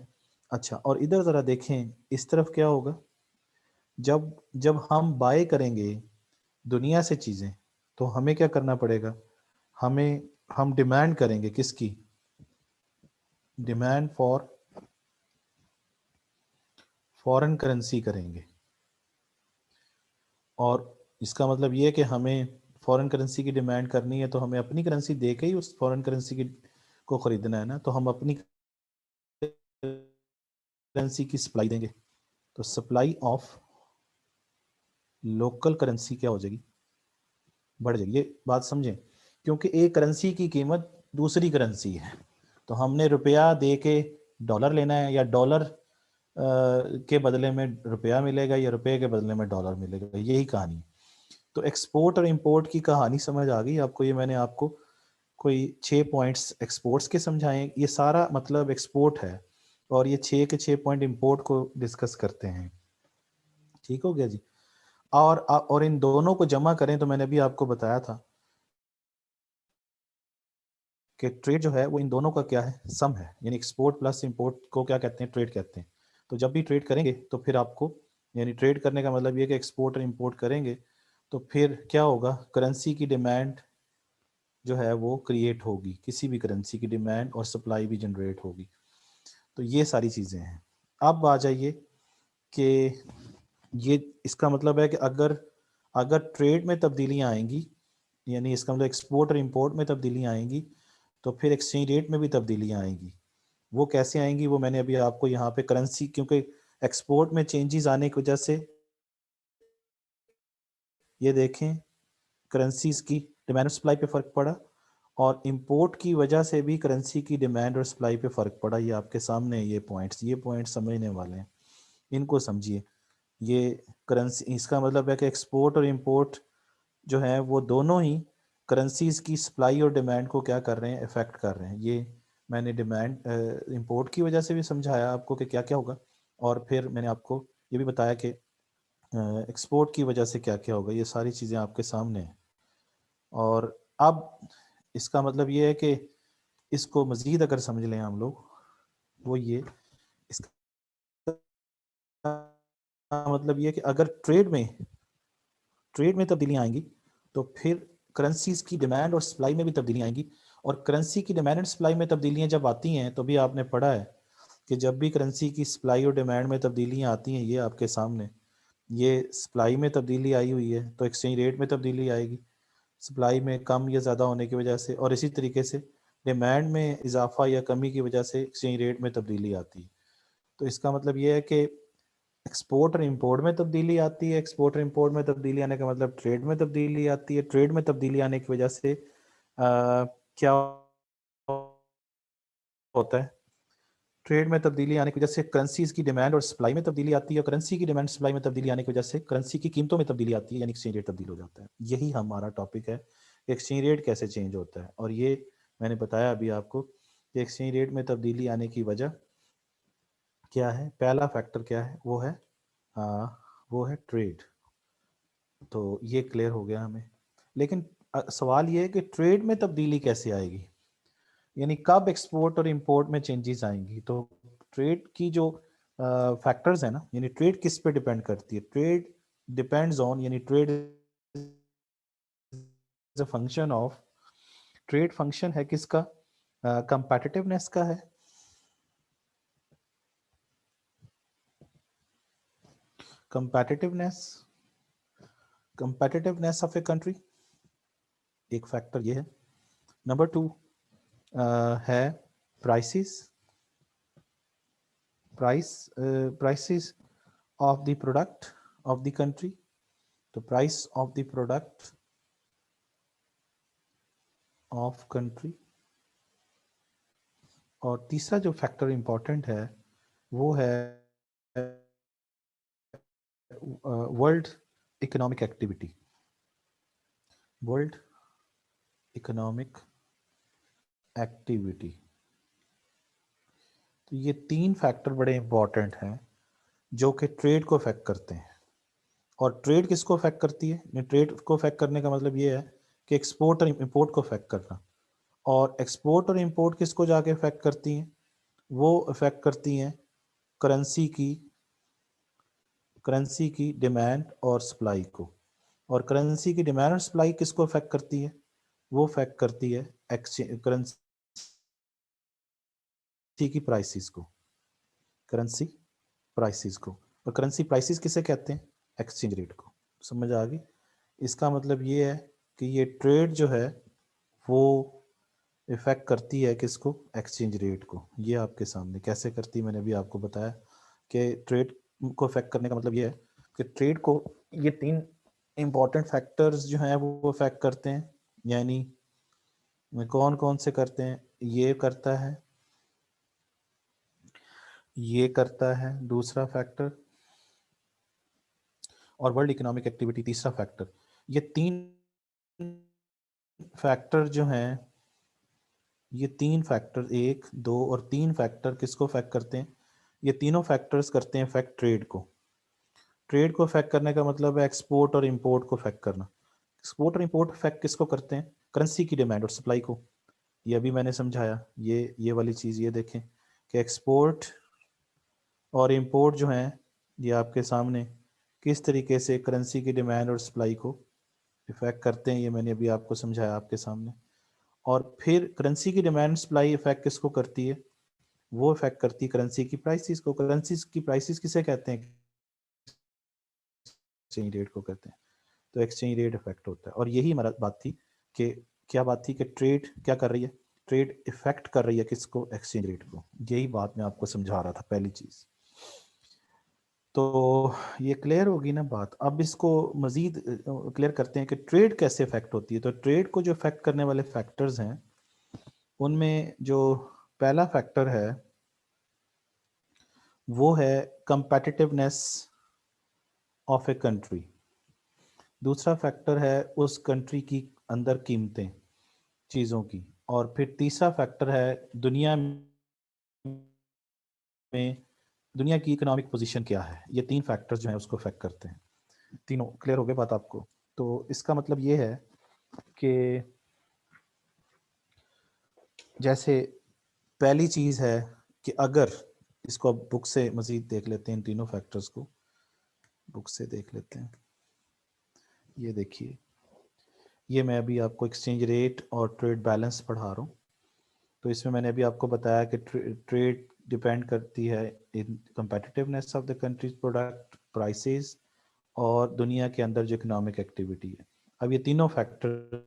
अच्छा, और इधर ज़रा देखें, इस तरफ क्या होगा, जब जब हम बाय करेंगे दुनिया से चीज़ें तो हमें क्या करना पड़ेगा, हमें, हम डिमांड करेंगे किसकी, डिमांड फॉर फॉरेन करेंसी करेंगे। और इसका मतलब ये है कि हमें फॉरेन करेंसी की डिमांड करनी है तो हमें अपनी करेंसी दे के ही उस फॉरेन करेंसी की को खरीदना है ना, तो हम अपनी करेंसी की सप्लाई देंगे, तो सप्लाई ऑफ लोकल करेंसी क्या हो जाएगी, बढ़ जाएगी। ये बात समझें, क्योंकि एक करेंसी की कीमत दूसरी करेंसी है, तो हमने रुपया दे के डॉलर लेना है, या डॉलर के बदले में रुपया मिलेगा, या रुपये के बदले में डॉलर मिलेगा, यही कहानी है। तो एक्सपोर्ट और इंपोर्ट की कहानी समझ आ गई आपको। ये मैंने आपको कोई 6 पॉइंट्स एक्सपोर्ट्स के समझाएं, ये सारा मतलब एक्सपोर्ट है, और ये 6 के 6 पॉइंट इंपोर्ट को डिस्कस करते हैं। ठीक हो गया जी। और इन दोनों को जमा करें तो मैंने अभी आपको बताया था कि ट्रेड जो है वो इन दोनों का क्या है, सम है, यानी एक्सपोर्ट प्लस इंपोर्ट को क्या कहते हैं, ट्रेड कहते हैं। तो जब भी ट्रेड करेंगे तो फिर आपको, यानी ट्रेड करने का मतलब ये कि एक्सपोर्ट और इंपोर्ट करेंगे तो फिर क्या होगा, करेंसी की डिमांड जो है वो क्रिएट होगी, किसी भी करेंसी की डिमांड और सप्लाई भी जनरेट होगी। तो ये सारी चीज़ें हैं। अब आ जाइए कि ये, इसका मतलब है कि अगर अगर ट्रेड में तब्दीलियां आएंगी, यानी इसका मतलब एक्सपोर्ट और इंपोर्ट में तब्दीलियां आएंगी, तो फिर एक्सचेंज रेट में भी तब्दीलियां आएंगी। वो कैसे आएंगी, वो मैंने अभी आपको यहाँ पे करेंसी, क्योंकि एक्सपोर्ट में चेंजेस आने की वजह से, ये देखें, करेंसीज की डिमांड और सप्लाई पे फ़र्क पड़ा, और इंपोर्ट की वजह से भी करेंसी की डिमांड और सप्लाई पे फ़र्क पड़ा। ये आपके सामने ये पॉइंट्स समझने वाले हैं, इनको समझिए। ये करेंसी, इसका मतलब है कि एक्सपोर्ट और इंपोर्ट जो है वो दोनों ही करेंसीज की सप्लाई और डिमांड को क्या कर रहे हैं, इफेक्ट कर रहे हैं। ये मैंने डिमांड इंपोर्ट की वजह से भी समझाया आपको कि क्या क्या होगा, और फिर मैंने आपको ये भी बताया कि एक्सपोर्ट की वजह से क्या क्या होगा। ये सारी चीज़ें आपके सामने हैं। और अब इसका मतलब ये है कि इसको मज़ीद अगर समझ लें हम लोग, वो ये, इसका मतलब ये कि अगर ट्रेड में तब्दीलियाँ आएंगी तो फिर करेंसीज की डिमांड और सप्लाई में भी तब्दीलियाँ आएंगी। और करेंसी की डिमांड एंड सप्लाई में तब्दीलियाँ जब आती हैं तो भी आपने पढ़ा है कि जब भी करेंसी की सप्लाई और डिमांड में तब्दीलियाँ आती हैं, ये आपके सामने, ये सप्लाई में तब्दीली आई हुई है तो एक्सचेंज रेट में तब्दीली आएगी, सप्लाई में कम या ज़्यादा होने की वजह से, और इसी तरीके से डिमांड में इजाफा या कमी की वजह से एक्सचेंज रेट में तब्दीली आती है। तो इसका मतलब ये है कि एक्सपोर्ट और इंपोर्ट में तब्दीली आती है, एक्सपोर्ट और इंपोर्ट में तब्दीली आने का मतलब ट्रेड में तब्दीली आती है, ट्रेड में तब्दीली आने की वजह से क्या होता है, ट्रेड में तब्दीली आने की वजह से करेंसीज की डिमांड और सप्लाई में तब्दीली आती है, और करेंसी की डिमांड सप्लाई में तब्दीली आने की वजह से करेंसी की कीमतों में तब्दीली आती है, यानी एक्सचेंज रेट तब्दील हो जाता है। यही हमारा टॉपिक है, एक्सचेंज रेट कैसे चेंज होता है। और ये मैंने बताया अभी आपको कि एक्सचेंज रेट में तब्दीली आने की वजह क्या है, पहला फैक्टर क्या है, वो है ट्रेड। तो ये क्लियर हो गया हमें। लेकिन सवाल ये है कि ट्रेड में तब्दीली कैसे आएगी, यानी कब एक्सपोर्ट और इंपोर्ट में चेंजेस आएंगी। तो ट्रेड की जो फैक्टर्स है ना, यानी ट्रेड किस पे डिपेंड करती है, ट्रेड डिपेंड्स ऑन, यानी trade is a function of, trade function है किसका, कंपेटिटिवनेस का है, competitiveness, competitiveness of a country, एक फैक्टर ये है। नंबर टू है prices, prices of the product of the country, तो price of the product of country। और तीसरा जो फैक्टर इंपॉर्टेंट है वो है world economic activity, world economic activity. तो ये तीन फैक्टर बड़े इंपॉर्टेंट हैं जो कि ट्रेड को अफेक्ट करते हैं। और ट्रेड किसको अफेक्ट करती है, ट्रेड को अफेक्ट करने का मतलब ये है कि एक्सपोर्ट और इंपोर्ट को अफेक्ट करना। और एक्सपोर्ट और इंपोर्ट किसको जाके अफेक्ट करती हैं, वो अफेक्ट करती हैं करेंसी की डिमांड और सप्लाई को। और करेंसी की डिमांड और सप्लाई किसको अफेक्ट करती है, वो अफेक्ट करती है करेंसी की प्राइसेस को, करेंसी प्राइसेस को। और करेंसी प्राइसेस किसे कहते हैं, एक्सचेंज रेट को। समझ आ गई। इसका मतलब ये है कि ये ट्रेड जो है वो इफेक्ट करती है किसको, एक्सचेंज रेट को। ये आपके सामने कैसे करती है मैंने भी आपको बताया कि ट्रेड को इफेक्ट करने का मतलब ये है कि ट्रेड को ये तीन इंपॉर्टेंट फैक्टर्स जो हैं वो इफेक्ट करते हैं। यानी कौन कौन से करते हैं, ये करता है दूसरा फैक्टर, और वर्ल्ड इकोनॉमिक एक्टिविटी तीसरा फैक्टर। ये तीन फैक्टर जो हैं, ये तीन फैक्टर, एक दो और तीन फैक्टर किसको अफेक्ट करते हैं, ये तीनों फैक्टर्स करते हैं अफेक्ट ट्रेड को। ट्रेड को अफेक्ट करने का मतलब है एक्सपोर्ट और इंपोर्ट को अफेक्ट करना। एक्सपोर्ट और इंपोर्ट अफेक्ट किसको करते हैं, करेंसी की डिमांड और सप्लाई को। ये अभी मैंने समझाया, ये वाली चीज़ ये देखें कि एक्सपोर्ट और इंपोर्ट जो हैं ये आपके सामने किस तरीके से करेंसी की डिमांड और सप्लाई को इफेक्ट करते हैं, ये मैंने अभी आपको समझाया आपके सामने। और फिर करेंसी की डिमांड सप्लाई इफेक्ट किसको करती है, वो इफेक्ट करती है करेंसी की प्राइसेस को। करेंसी की प्राइसेस किसे कहते हैं, एक्सचेंज रेट को कहते हैं। तो एक्सचेंज रेट इफेक्ट होता है। और यही हमारा बात थी कि क्या बात थी कि ट्रेड क्या कर रही है, ट्रेड इफेक्ट कर रही है किसको, एक्सचेंज रेट को। यही बात मैं आपको समझा रहा था पहली चीज। तो ये क्लियर होगी ना बात। अब इसको मजीद क्लियर करते हैं कि ट्रेड कैसे इफेक्ट होती है। तो ट्रेड को जो इफेक्ट करने वाले फैक्टर्स हैं उनमें जो पहला फैक्टर है वो है कंपेटिटिवनेस ऑफ ए कंट्री। दूसरा फैक्टर है उस कंट्री की अंदर कीमतें चीज़ों की, और फिर तीसरा फैक्टर है में दुनिया की इकोनॉमिक पोजीशन क्या है। ये 3 फैक्टर्स जो हैं उसको अफेक्ट करते हैं। तीनों क्लियर हो गए बात आपको? तो इसका मतलब ये है कि जैसे पहली चीज़ है कि अगर इसको अब बुक से मज़ीद देख लेते हैं, इन तीनों फैक्टर्स को बुक से देख लेते हैं। ये देखिए, ये मैं अभी आपको एक्सचेंज रेट और ट्रेड बैलेंस पढ़ा रहा हूँ। तो इसमें मैंने अभी आपको बताया कि ट्रेड डिपेंड करती है in competitiveness of the countries product prices और दुनिया के अंदर जो इकोनॉमिक एक्टिविटी है। अब ये तीनों फैक्टर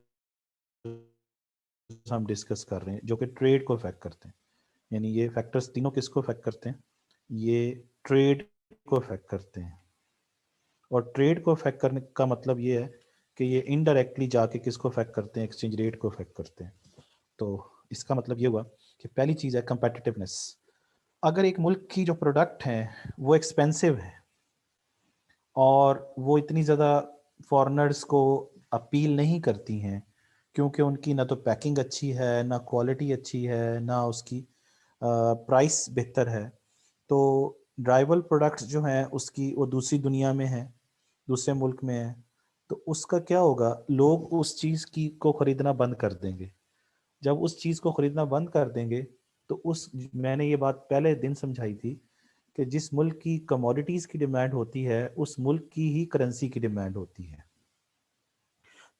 हम डिस्कस कर रहे हैं जो कि ट्रेड को अफेक्ट करते हैं। यानी ये फैक्टर्स तीनों किसको अफेक्ट करते हैं? ये ट्रेड को अफेक्ट करते हैं। और ट्रेड को अफेक्ट करने का मतलब ये है कि ये इनडायरेक्टली जाके किसको अफेक्ट करते हैं? एक्सचेंज रेट को अफेक्ट करते हैं। तो इसका मतलब ये हुआ कि पहली चीज़ है कंपेटिटिवनेस। अगर एक मुल्क की जो प्रोडक्ट है वो एक्सपेंसिव है और वो इतनी ज़्यादा फॉरेनर्स को अपील नहीं करती हैं, क्योंकि उनकी ना तो पैकिंग अच्छी है, ना क्वालिटी अच्छी है, ना उसकी प्राइस बेहतर है, तो ड्राइवल प्रोडक्ट्स जो हैं उसकी वो दूसरी दुनिया में है, दूसरे मुल्क में है, तो उसका क्या होगा? लोग उस चीज़ की को ख़रीदना बंद कर देंगे। जब उस चीज़ को ख़रीदना बंद कर देंगे तो उस मैंने ये बात पहले दिन समझाई थी कि जिस मुल्क की कमोडिटीज़ की डिमांड होती है उस मुल्क की ही करेंसी की डिमांड होती है।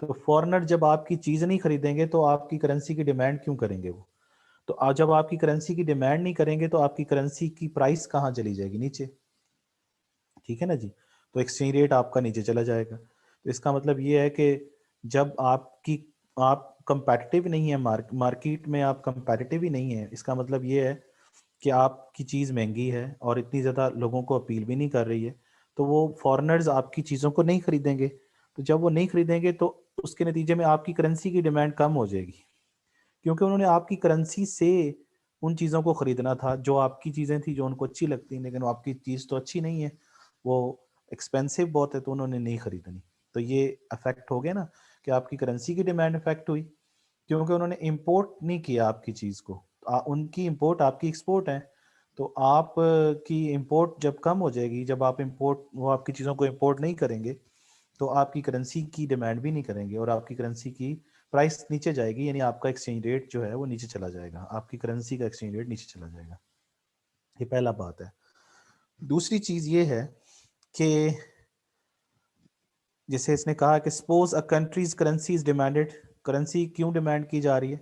तो फॉरेनर जब आपकी चीज़ नहीं खरीदेंगे तो आपकी करेंसी की डिमांड क्यों करेंगे वो? तो आज जब आपकी करेंसी की डिमांड नहीं करेंगे तो आपकी करेंसी की प्राइस कहाँ चली जाएगी? नीचे। ठीक है ना जी? तो एक्सचेंज रेट आपका नीचे चला जाएगा। तो इसका मतलब ये है कि जब आप कंपेटिटिव नहीं है, मार्केट में आप कंपेटिटिव ही नहीं है, इसका मतलब ये है कि आपकी चीज़ महंगी है और इतनी ज़्यादा लोगों को अपील भी नहीं कर रही है, तो वो फॉरेनर्स आपकी चीज़ों को नहीं खरीदेंगे। तो जब वो नहीं खरीदेंगे तो उसके नतीजे में आपकी करेंसी की डिमांड कम हो जाएगी, क्योंकि उन्होंने आपकी करेंसी से उन चीज़ों को खरीदना था जो आपकी चीज़ें थी जो उनको अच्छी लगती, लेकिन वो आपकी चीज़ तो अच्छी नहीं है, वो एक्सपेंसिव बहुत है, तो उन्होंने नहीं खरीदनी। तो ये अफेक्ट हो गया ना कि आपकी करेंसी की डिमांड अफेक्ट हुई, क्योंकि उन्होंने इंपोर्ट नहीं किया आपकी चीज़ को। उनकी इंपोर्ट आपकी एक्सपोर्ट है। तो आप की इंपोर्ट जब कम हो जाएगी, जब आप इंपोर्ट वो आपकी चीज़ों को इंपोर्ट नहीं करेंगे तो आपकी करेंसी की डिमांड भी नहीं करेंगे और आपकी करेंसी की प्राइस नीचे जाएगी, यानी आपका एक्सचेंज रेट जो है वो नीचे चला जाएगा, आपकी करेंसी का एक्सचेंज रेट नीचे चला जाएगा। ये पहला बात है। दूसरी चीज़ ये है कि जैसे इसने कहा कि suppose a countries currency is demanded. Currency क्यों डिमांड की जा रही है?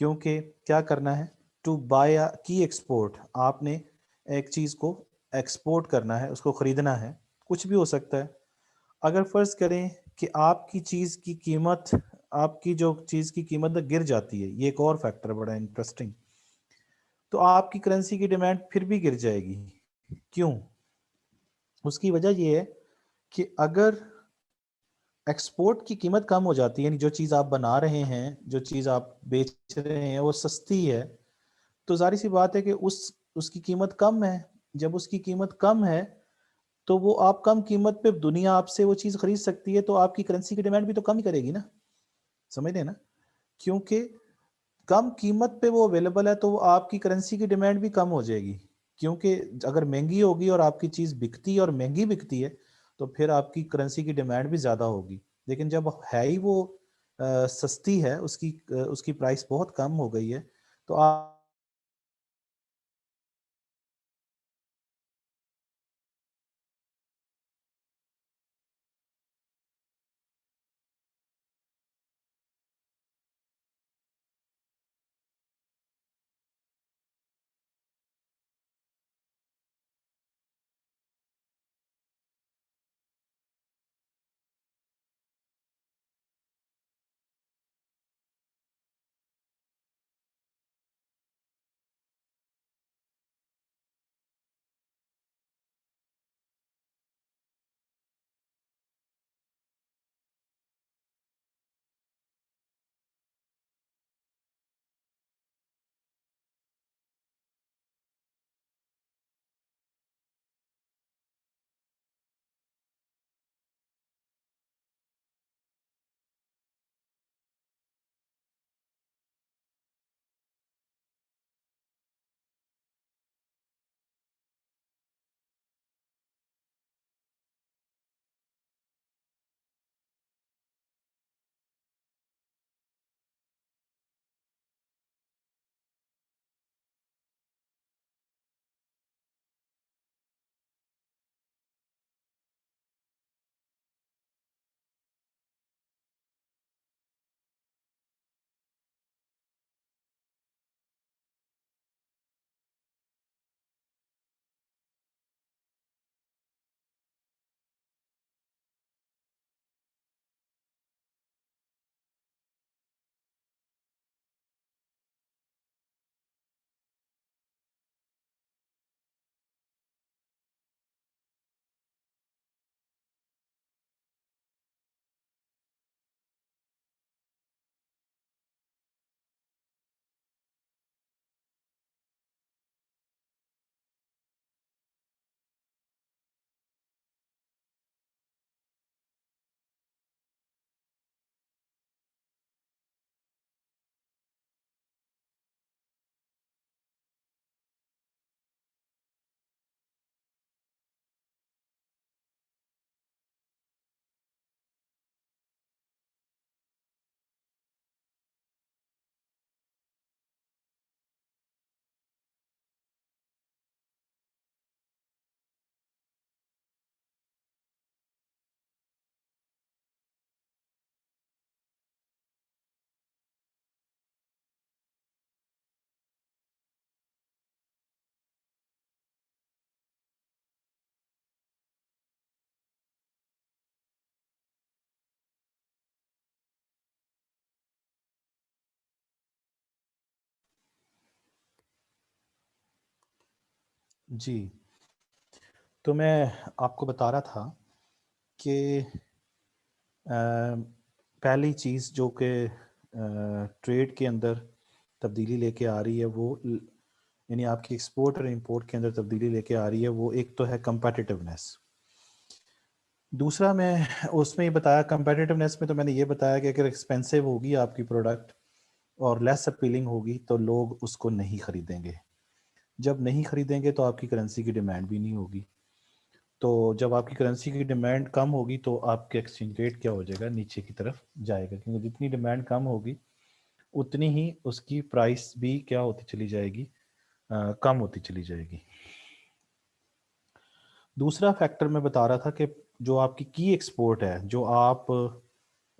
क्योंकि क्या करना है? टू बाय अ की एक्सपोर्ट। आपने एक चीज़ को एक्सपोर्ट करना है, उसको खरीदना है, कुछ भी हो सकता है। अगर फर्ज करें कि आपकी जो चीज़ की कीमत गिर जाती है, ये एक और फैक्टर बड़ा इंटरेस्टिंग, तो आपकी करेंसी की डिमांड फिर भी गिर जाएगी। क्यों? उसकी वजह ये है कि अगर एक्सपोर्ट की कीमत कम हो जाती है, यानी जो चीज़ आप बना रहे हैं, जो चीज़ आप बेच रहे हैं वो सस्ती है, तो जाहिर सी बात है कि उसकी कीमत कम है। जब उसकी कीमत कम है तो वो आप कम कीमत पे दुनिया आपसे वो चीज़ खरीद सकती है, तो आपकी करेंसी की डिमांड भी तो कम ही करेगी ना। समझ रहे हैं ना? क्योंकि कम कीमत पे वो अवेलेबल है तो वो आपकी करेंसी की डिमांड भी कम हो जाएगी, क्योंकि अगर महंगी होगी और आपकी चीज़ बिकती है और महंगी बिकती है तो फिर आपकी करेंसी की डिमांड भी ज़्यादा होगी। लेकिन जब है ही वो सस्ती है, उसकी प्राइस बहुत कम हो गई है, तो आप जी, तो मैं आपको बता रहा था कि पहली चीज़ जो कि ट्रेड के अंदर तब्दीली लेके आ रही है वो यानी आपकी एक्सपोर्ट और इंपोर्ट के अंदर तब्दीली लेके आ रही है, वो एक तो है कंपेटिटिवनेस। दूसरा मैं उसमें ये बताया कंपेटिटिवनेस में, तो मैंने ये बताया कि अगर एक्सपेंसिव होगी आपकी प्रोडक्ट और लेस अपीलिंग होगी तो लोग उसको नहीं खरीदेंगे। जब नहीं खरीदेंगे तो आपकी करेंसी की डिमांड भी नहीं होगी। तो जब आपकी करेंसी की डिमांड कम होगी तो आपके एक्सचेंज रेट क्या हो जाएगा, नीचे की तरफ जाएगा, क्योंकि जितनी डिमांड कम होगी उतनी ही उसकी प्राइस भी क्या होती चली जाएगी, कम होती चली जाएगी। दूसरा फैक्टर मैं बता रहा था कि जो आपकी की एक्सपोर्ट है, जो आप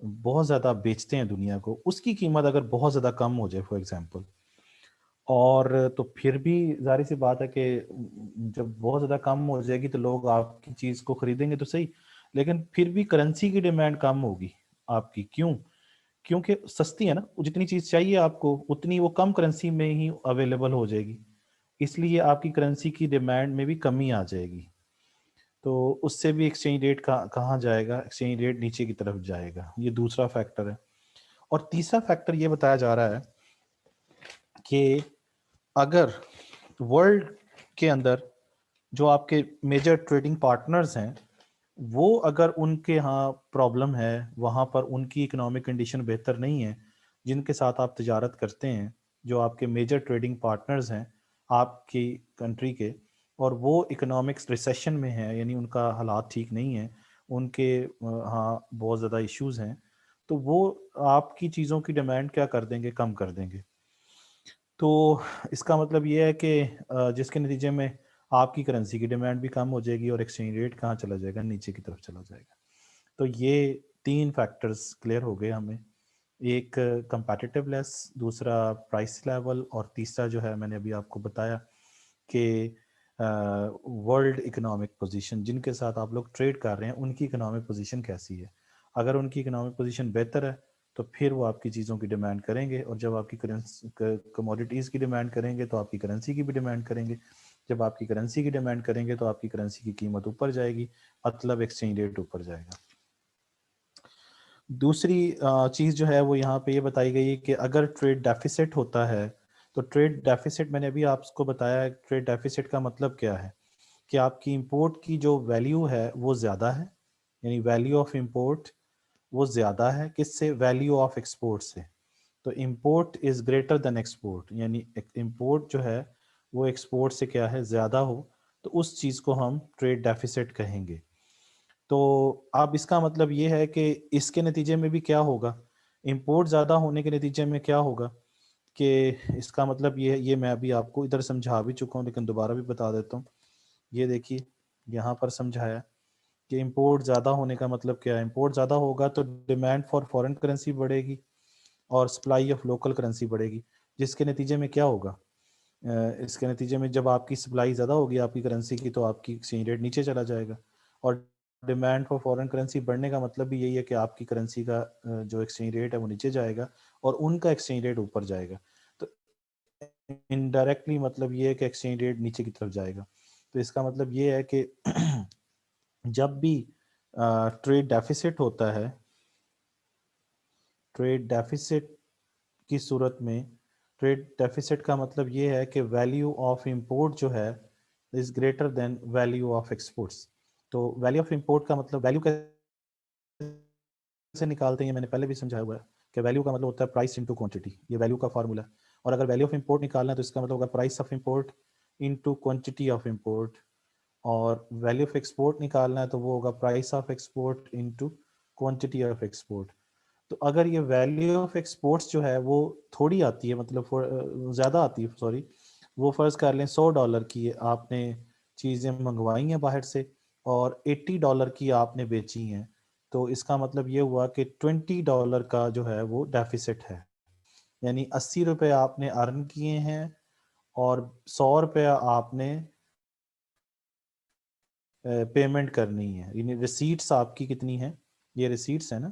बहुत ज़्यादा बेचते हैं दुनिया को, उसकी कीमत अगर बहुत ज़्यादा कम हो जाए फॉर एग्जांपल, और तो फिर भी जाहिर सी बात है कि जब बहुत ज़्यादा कम हो जाएगी तो लोग आपकी चीज़ को खरीदेंगे तो सही, लेकिन फिर भी करेंसी की डिमांड कम होगी आपकी। क्यों? क्योंकि सस्ती है ना, जितनी चीज़ चाहिए आपको उतनी वो कम करेंसी में ही अवेलेबल हो जाएगी, इसलिए आपकी करेंसी की डिमांड में भी कमी आ जाएगी। तो उससे भी एक्सचेंज रेट कहाँ जाएगा, एक्सचेंज रेट नीचे की तरफ जाएगा। ये दूसरा फैक्टर है। और तीसरा फैक्टर ये बताया जा रहा है कि अगर वर्ल्ड के अंदर जो आपके मेजर ट्रेडिंग पार्टनर्स हैं, वो अगर उनके यहाँ प्रॉब्लम है, वहाँ पर उनकी इकोनॉमिक कंडीशन बेहतर नहीं है, जिनके साथ आप तिजारत करते हैं, जो आपके मेजर ट्रेडिंग पार्टनर्स हैं आपकी कंट्री के, और वो इकोनॉमिक्स रिसेशन में है, यानी उनका हालात ठीक नहीं है, उनके हाँ बहुत ज़्यादा इश्यूज हैं, तो वो आपकी चीज़ों की डिमांड क्या कर देंगे, कम कर देंगे। तो इसका मतलब ये है कि जिसके नतीजे में आपकी करेंसी की डिमांड भी कम हो जाएगी और एक्सचेंज रेट कहाँ चला जाएगा, नीचे की तरफ चला जाएगा। तो ये 3 फैक्टर्स क्लियर हो गए हमें। एक कंपेटिटिवनेस, दूसरा प्राइस लेवल, और तीसरा जो है मैंने अभी आपको बताया कि वर्ल्ड इकोनॉमिक पोजीशन, जिनके साथ आप लोग ट्रेड कर रहे हैं उनकी इकोनॉमिक पोजीशन कैसी है। अगर उनकी इकोनॉमिक पोजीशन बेहतर है तो फिर वो आपकी चीज़ों की डिमांड करेंगे, और जब आपकी कमोडिटीज़ की डिमांड करेंगे तो आपकी करेंसी की भी डिमांड करेंगे। जब आपकी करेंसी की डिमांड करेंगे तो आपकी करेंसी की कीमत ऊपर जाएगी, मतलब एक्सचेंज रेट ऊपर जाएगा। दूसरी चीज़ जो है वो यहाँ पे ये बताई गई है कि अगर ट्रेड डेफिसिट होता है, तो ट्रेड डेफिसिट मैंने अभी आपको बताया, ट्रेड डेफिसिट का मतलब क्या है कि आपकी इंपोर्ट की जो वैल्यू है वो ज़्यादा है, यानी वैल्यू ऑफ इंपोर्ट वो ज़्यादा है किससे, वैल्यू ऑफ एक्सपोर्ट से। तो import is greater than export, यानी इंपोर्ट जो है वो एक्सपोर्ट से क्या है, ज़्यादा हो, तो उस चीज़ को हम ट्रेड डेफिसिट कहेंगे। तो अब इसका मतलब ये है कि इसके नतीजे में भी क्या होगा, इंपोर्ट ज़्यादा होने के नतीजे में क्या होगा, कि इसका मतलब ये मैं अभी आपको इधर समझा भी चुका हूँ लेकिन दोबारा भी बता देता हूँ। ये देखिए यहाँ पर समझाया कि इंपोर्ट ज़्यादा होने का मतलब क्या है। इंपोर्ट ज़्यादा होगा तो डिमांड फॉर फॉरेन करेंसी बढ़ेगी और सप्लाई ऑफ लोकल करेंसी बढ़ेगी, जिसके नतीजे में क्या होगा, इसके नतीजे में जब आपकी सप्लाई ज़्यादा होगी आपकी करेंसी की तो आपकी एक्सचेंज रेट नीचे चला जाएगा, और डिमांड फॉर फॉरेन करेंसी बढ़ने का मतलब भी यही है कि आपकी करेंसी का जो एक्सचेंज रेट है वो नीचे जाएगा और उनका एक्सचेंज रेट ऊपर जाएगा। तो इनडायरेक्टली मतलब ये है कि एक्सचेंज रेट नीचे की तरफ जाएगा। तो इसका मतलब ये है कि जब भी ट्रेड डेफिसिट होता है, ट्रेड डेफिसिट की सूरत में, ट्रेड डेफिसिट का मतलब ये है कि वैल्यू ऑफ इंपोर्ट जो है is greater than value of exports. तो वैल्यू ऑफ इंपोर्ट का मतलब वैल्यू कैसे निकालते हैं, ये मैंने पहले भी समझाया हुआ है कि वैल्यू का मतलब होता है प्राइस इनटू क्वांटिटी, ये वैल्यू का फार्मूला है। और अगर वैल्यू ऑफ इंपोर्ट निकालना है तो इसका मतलब होगा price of import into quantity of import, और वैल्यू ऑफ एक्सपोर्ट निकालना है तो वो होगा price of export into quantity of export. तो अगर ये वैल्यू ऑफ एक्सपोर्ट्स जो है वो थोड़ी आती है, मतलब ज़्यादा आती है, सॉरी, वो फ़र्ज़ कर लें $100 की आपने चीज़ें मंगवाई हैं बाहर से और $80 की आपने बेची हैं, तो इसका मतलब ये हुआ कि $20 का जो है वो डेफिसिट है, यानी ₹80 आपने अर्न किए हैं और ₹100 आपने पेमेंट करनी है। यानी रिसीट्स आपकी कितनी है, ये रिसीट्स है ना,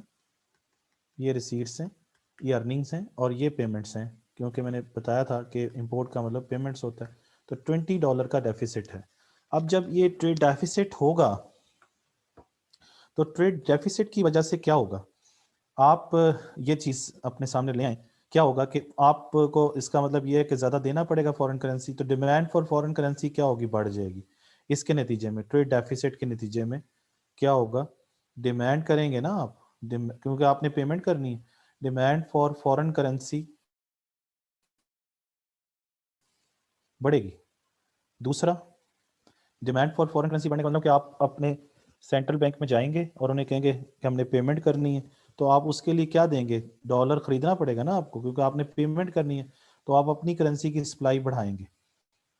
ये रिसीट्स हैं, ये अर्निंग्स हैं और ये पेमेंट्स हैं, क्योंकि मैंने बताया था कि इंपोर्ट का मतलब पेमेंट्स होता है। तो $20 का डेफिसिट है। अब जब ये ट्रेड डेफिसिट होगा तो ट्रेड डेफिसिट की वजह से क्या होगा, आप ये चीज़ अपने सामने ले आए, क्या होगा कि आपको इसका मतलब ये है कि ज़्यादा देना पड़ेगा फॉरेन करेंसी, तो डिमांड फॉर फॉरेन करेंसी क्या होगी, बढ़ जाएगी। इसके नतीजे में ट्रेड डेफिसिट के नतीजे में क्या होगा, डिमांड करेंगे ना आप, क्योंकि आपने पेमेंट करनी है, डिमांड फॉर फॉरेन करेंसी बढ़ेगी। दूसरा, डिमांड फॉर फॉरेन करेंसी बढ़ने का मतलब कि आप अपने सेंट्रल बैंक में जाएंगे और उन्हें कहेंगे कि हमने पेमेंट करनी है, तो आप उसके लिए क्या देंगे, डॉलर खरीदना पड़ेगा ना आपको, क्योंकि आपने पेमेंट करनी है। तो आप अपनी करेंसी की सप्लाई बढ़ाएंगे,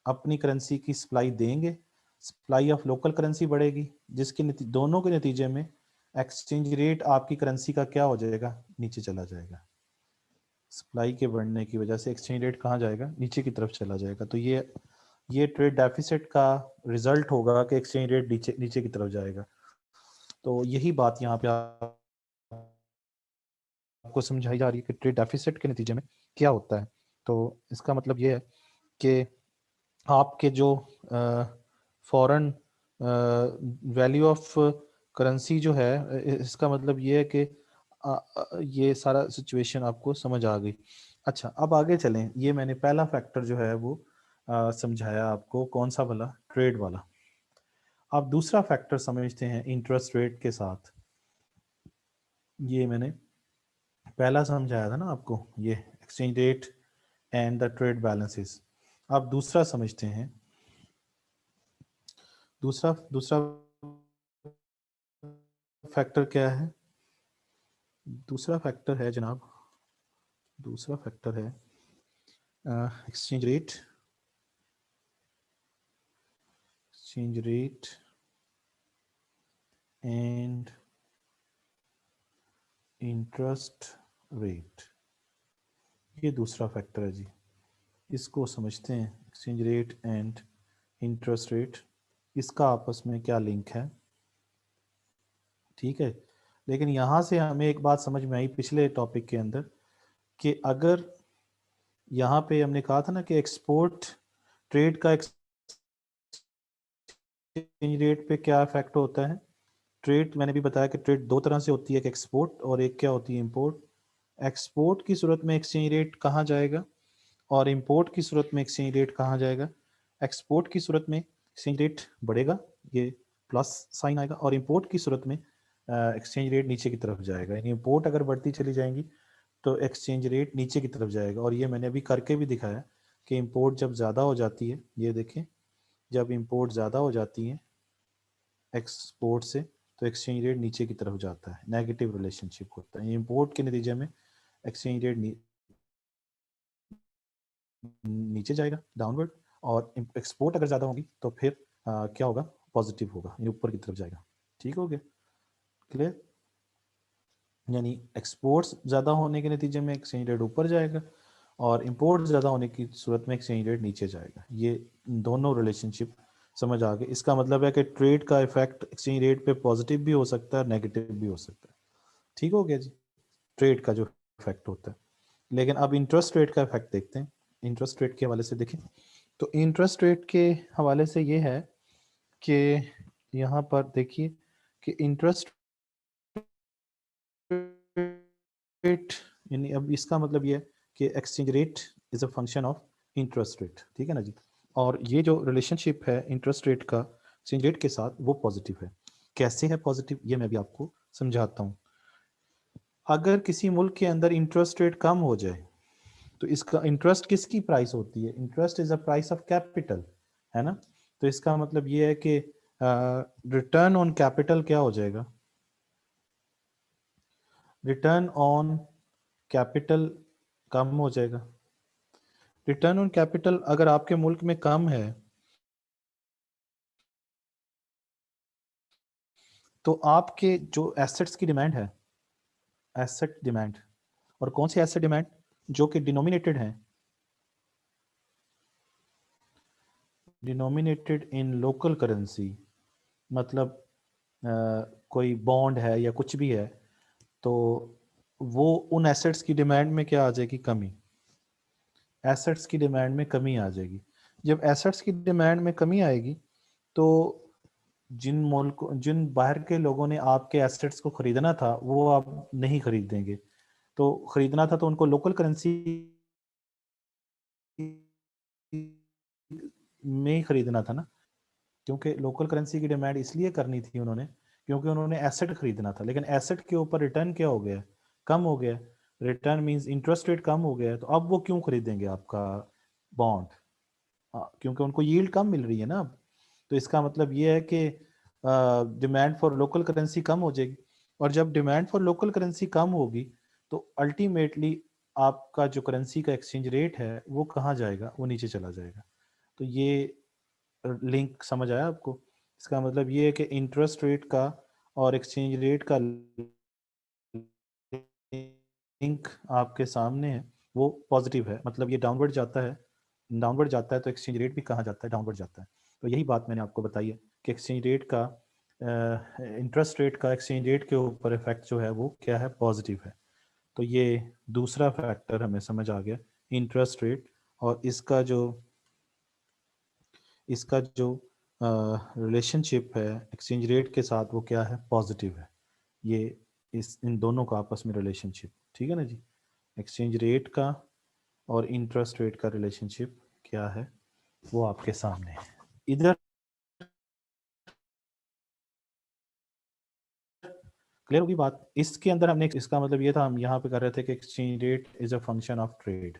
अपनी करेंसी की सप्लाई देंगे, सप्लाई ऑफ लोकल करेंसी बढ़ेगी, जिसके दोनों के नतीजे में एक्सचेंज रेट आपकी करेंसी का क्या हो जाएगा, नीचे चला जाएगा। सप्लाई के बढ़ने की वजह से एक्सचेंज रेट कहाँ जाएगा, नीचे की तरफ चला जाएगा। तो ये ट्रेड डेफिसिट का रिजल्ट होगा कि एक्सचेंज रेट नीचे नीचे की तरफ जाएगा। तो यही बात यहाँ पे आपको समझाई जा रही है कि ट्रेड डेफिसिट के नतीजे में क्या होता है। तो इसका मतलब ये है कि आपके जो फॉरेन वैल्यू ऑफ करेंसी जो है, इसका मतलब ये है कि ये सारा सिचुएशन आपको समझ आ गई। अच्छा, अब आगे चलें। ये मैंने पहला फैक्टर जो है वो समझाया आपको, कौन सा वाला, ट्रेड वाला। अब दूसरा फैक्टर समझते हैं इंटरेस्ट रेट के साथ। ये मैंने पहला समझाया था ना आपको, ये exchange rate and the trade balances. अब दूसरा समझते हैं। दूसरा दूसरा फैक्टर क्या है, दूसरा फैक्टर है जनाब, दूसरा फैक्टर है exchange rate, exchange rate and interest rate. ये दूसरा फैक्टर है जी, इसको समझते हैं, exchange rate and interest rate, इसका आपस में क्या लिंक है। ठीक है, लेकिन यहाँ से हमें एक बात समझ में आई पिछले टॉपिक के अंदर, कि अगर यहाँ पे हमने कहा था ना कि एक्सपोर्ट ट्रेड का एक्सचेंज रेट पे क्या इफेक्ट होता है। ट्रेड मैंने भी बताया कि ट्रेड दो तरह से होती है, एक एक्सपोर्ट और एक क्या होती है, इंपोर्ट। एक्सपोर्ट की सूरत में एक्सचेंज रेट कहाँ जाएगा और इंपोर्ट की सूरत में एक्सचेंज रेट कहाँ जाएगा। एक्सपोर्ट की सूरत में एक्सचेंज रेट बढ़ेगा, ये प्लस साइन आएगा, और इंपोर्ट की सूरत में एक्सचेंज रेट नीचे की तरफ जाएगा। यानी इंपोर्ट अगर बढ़ती चली जाएंगी तो एक्सचेंज रेट नीचे की तरफ जाएगा। और ये मैंने अभी करके भी दिखाया कि इंपोर्ट जब ज़्यादा हो जाती है, ये देखें, जब इंपोर्ट ज़्यादा हो जाती है एक्सपोर्ट से, तो एक्सचेंज रेट नीचे की तरफ जाता है, नेगेटिव रिलेशनशिप होता है। इंपोर्ट के नतीजे में एक्सचेंज रेट नीचे जाएगा, डाउनवर्ड, और एक्सपोर्ट अगर ज़्यादा होगी तो फिर क्या होगा, पॉजिटिव होगा, ये ऊपर की तरफ जाएगा। ठीक हो गया, क्लियर। यानी एक्सपोर्ट्स ज़्यादा होने के नतीजे में एक्सचेंज रेट ऊपर जाएगा और इंपोर्ट ज़्यादा होने की सूरत में एक्सचेंज रेट नीचे जाएगा। ये दोनों रिलेशनशिप समझ आ गए। इसका मतलब है कि ट्रेड का इफेक्ट एक्सचेंज रेट पे पॉजिटिव भी हो सकता है, नेगेटिव भी हो सकता है। ठीक हो गया जी, ट्रेड का जो इफेक्ट होता है। लेकिन अब इंटरेस्ट रेट का इफेक्ट देखते हैं। इंटरेस्ट रेट के हवाले से देखें तो इंटरेस्ट रेट के हवाले से ये है कि यहाँ पर देखिए कि इंटरेस्ट रेट, यानी अब इसका मतलब ये है कि exchange rate is a function of interest rate. ठीक है ना जी। और ये जो रिलेशनशिप है इंटरेस्ट रेट का एक्सचेंज रेट के साथ, वो पॉजिटिव है। कैसे है पॉजिटिव, ये मैं भी आपको समझाता हूँ। अगर किसी मुल्क के अंदर इंटरेस्ट रेट कम हो जाए तो इसका इंटरेस्ट किसकी प्राइस होती है, interest is a price of capital, है ना। तो इसका मतलब ये है कि रिटर्न ऑन कैपिटल क्या हो जाएगा, रिटर्न ऑन कैपिटल कम हो जाएगा। रिटर्न ऑन कैपिटल अगर आपके मुल्क में कम है तो आपके जो एसेट्स की डिमांड है, एसेट डिमांड, और कौन सी एसेट डिमांड, जो कि डिनोमिनेटेड है, डिनोमिनेटेड इन लोकल करेंसी, मतलब कोई बॉन्ड है या कुछ भी है, तो वो उन एसेट्स की डिमांड में क्या आ जाएगी, कमी, एसेट्स की डिमांड में कमी आ जाएगी। जब एसेट्स की डिमांड में कमी आएगी तो जिन बाहर के लोगों ने आपके एसेट्स को खरीदना था वो आप नहीं खरीदेंगे। तो खरीदना था तो उनको लोकल करेंसी में ही खरीदना था ना, क्योंकि लोकल करेंसी की डिमांड इसलिए करनी थी उन्होंने क्योंकि उन्होंने एसेट खरीदना था, लेकिन एसेट के ऊपर रिटर्न क्या हो गया, कम हो गया। रिटर्न मींस इंटरेस्ट रेट कम हो गया, तो अब वो क्यों खरीदेंगे आपका बॉन्ड? क्योंकि उनको यील्ड कम मिल रही है ना अब। तो इसका मतलब ये है कि डिमांड फॉर लोकल करेंसी कम हो जाएगी, और जब डिमांड फॉर लोकल करेंसी कम होगी तो अल्टीमेटली आपका जो करेंसी का एक्सचेंज रेट है वो कहाँ जाएगा, वो नीचे चला जाएगा। तो ये लिंक समझ आया आपको? इसका मतलब ये है कि इंटरेस्ट रेट का और एक्सचेंज रेट का लिंक आपके सामने है, वो पॉजिटिव है, मतलब ये डाउनवर्ड जाता है। डाउनवर्ड जाता है तो एक्सचेंज रेट भी कहाँ जाता है, डाउनवर्ड जाता है। तो यही बात मैंने आपको बताई है कि एक्सचेंज रेट का इंटरेस्ट रेट का एक्सचेंज रेट के ऊपर इफेक्ट जो है वो क्या है, पॉजिटिव है। तो ये दूसरा फैक्टर हमें समझ आ गया, इंटरेस्ट रेट, और इसका जो रिलेशनशिप है एक्सचेंज रेट के साथ वो क्या है, पॉजिटिव है। ये इन दोनों का आपस में रिलेशनशिप, ठीक है ना जी। एक्सचेंज रेट का और इंटरेस्ट रेट का रिलेशनशिप क्या है वो आपके सामने है। इधर क्लियर होगी बात? इसके अंदर हमने, इसका मतलब ये था, हम यहाँ पे कर रहे थे कि exchange rate is a function of trade.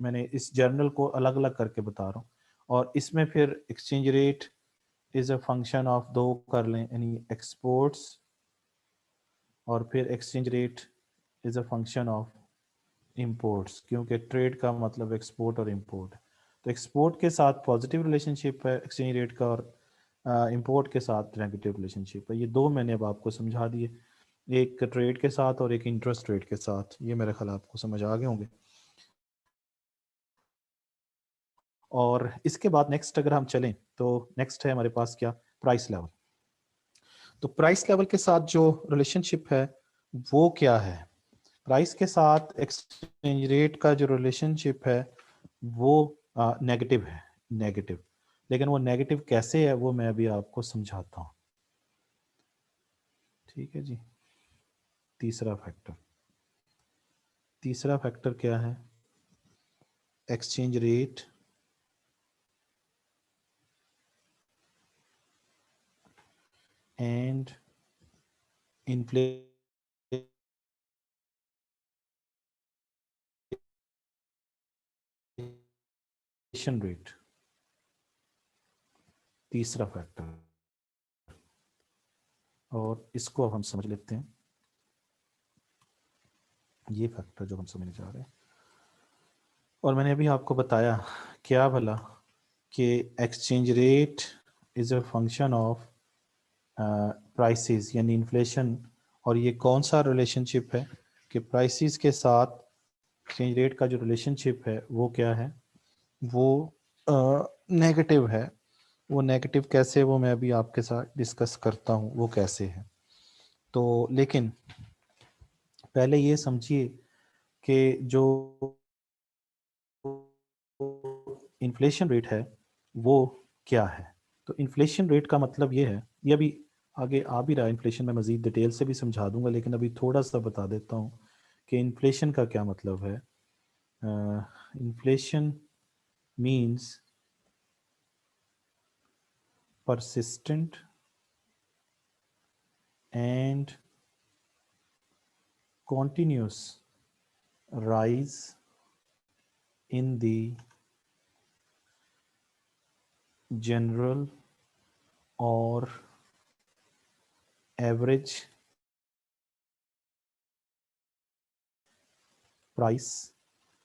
मैंने इस जर्नल को अलग अलग करके बता रहा हूँ, और इसमें फिर exchange rate is a function of दो कर लें, यानी एक्सपोर्ट्स, और फिर exchange rate is a function of imports, क्योंकि ट्रेड का मतलब एक्सपोर्ट और इंपोर्ट। तो एक्सपोर्ट के साथ पॉजिटिव रिलेशनशिप है एक्सचेंज रेट का, और इंपोर्ट के साथ नेगेटिव रिलेशनशिप है। ये दो मैंने अब आपको समझा दिए, एक ट्रेड के साथ और एक इंटरेस्ट रेट के साथ। ये मेरे ख्याल आपको समझ आ गए होंगे। और इसके बाद नेक्स्ट अगर हम चलें तो नेक्स्ट है हमारे पास क्या, प्राइस लेवल। तो प्राइस लेवल के साथ जो रिलेशनशिप है वो क्या है? प्राइस के साथ एक्सचेंज रेट का जो रिलेशनशिप है वो नेगेटिव है, नेगेटिव। लेकिन वो नेगेटिव कैसे है वो मैं अभी आपको समझाता हूँ, ठीक है जी। तीसरा फैक्टर, तीसरा फैक्टर क्या है, exchange rate and inflation rate, तीसरा फैक्टर। और इसको अब हम समझ लेते हैं, ये फैक्टर जो हम समझने जा रहे हैं। और मैंने अभी आपको बताया क्या भला, कि exchange rate is a function of prices यानी इन्फ्लेशन। और ये कौन सा रिलेशनशिप है कि प्राइसेस के साथ एक्सचेंज रेट का जो रिलेशनशिप है वो क्या है, वो नेगेटिव है। वो नेगेटिव कैसे, वो मैं अभी आपके साथ डिस्कस करता हूँ वो कैसे है। तो लेकिन पहले ये समझिए कि जो इन्फ्लेशन रेट है वो क्या है। तो इन्फ्लेशन रेट का मतलब ये है, ये अभी आगे आ भी रहा है, इन्फ्लेशन में मज़ीद डिटेल से भी समझा दूंगा, लेकिन अभी थोड़ा सा बता देता हूँ कि इन्फ्लेशन का क्या मतलब है। Inflation means persistent and continuous rise in the general or average price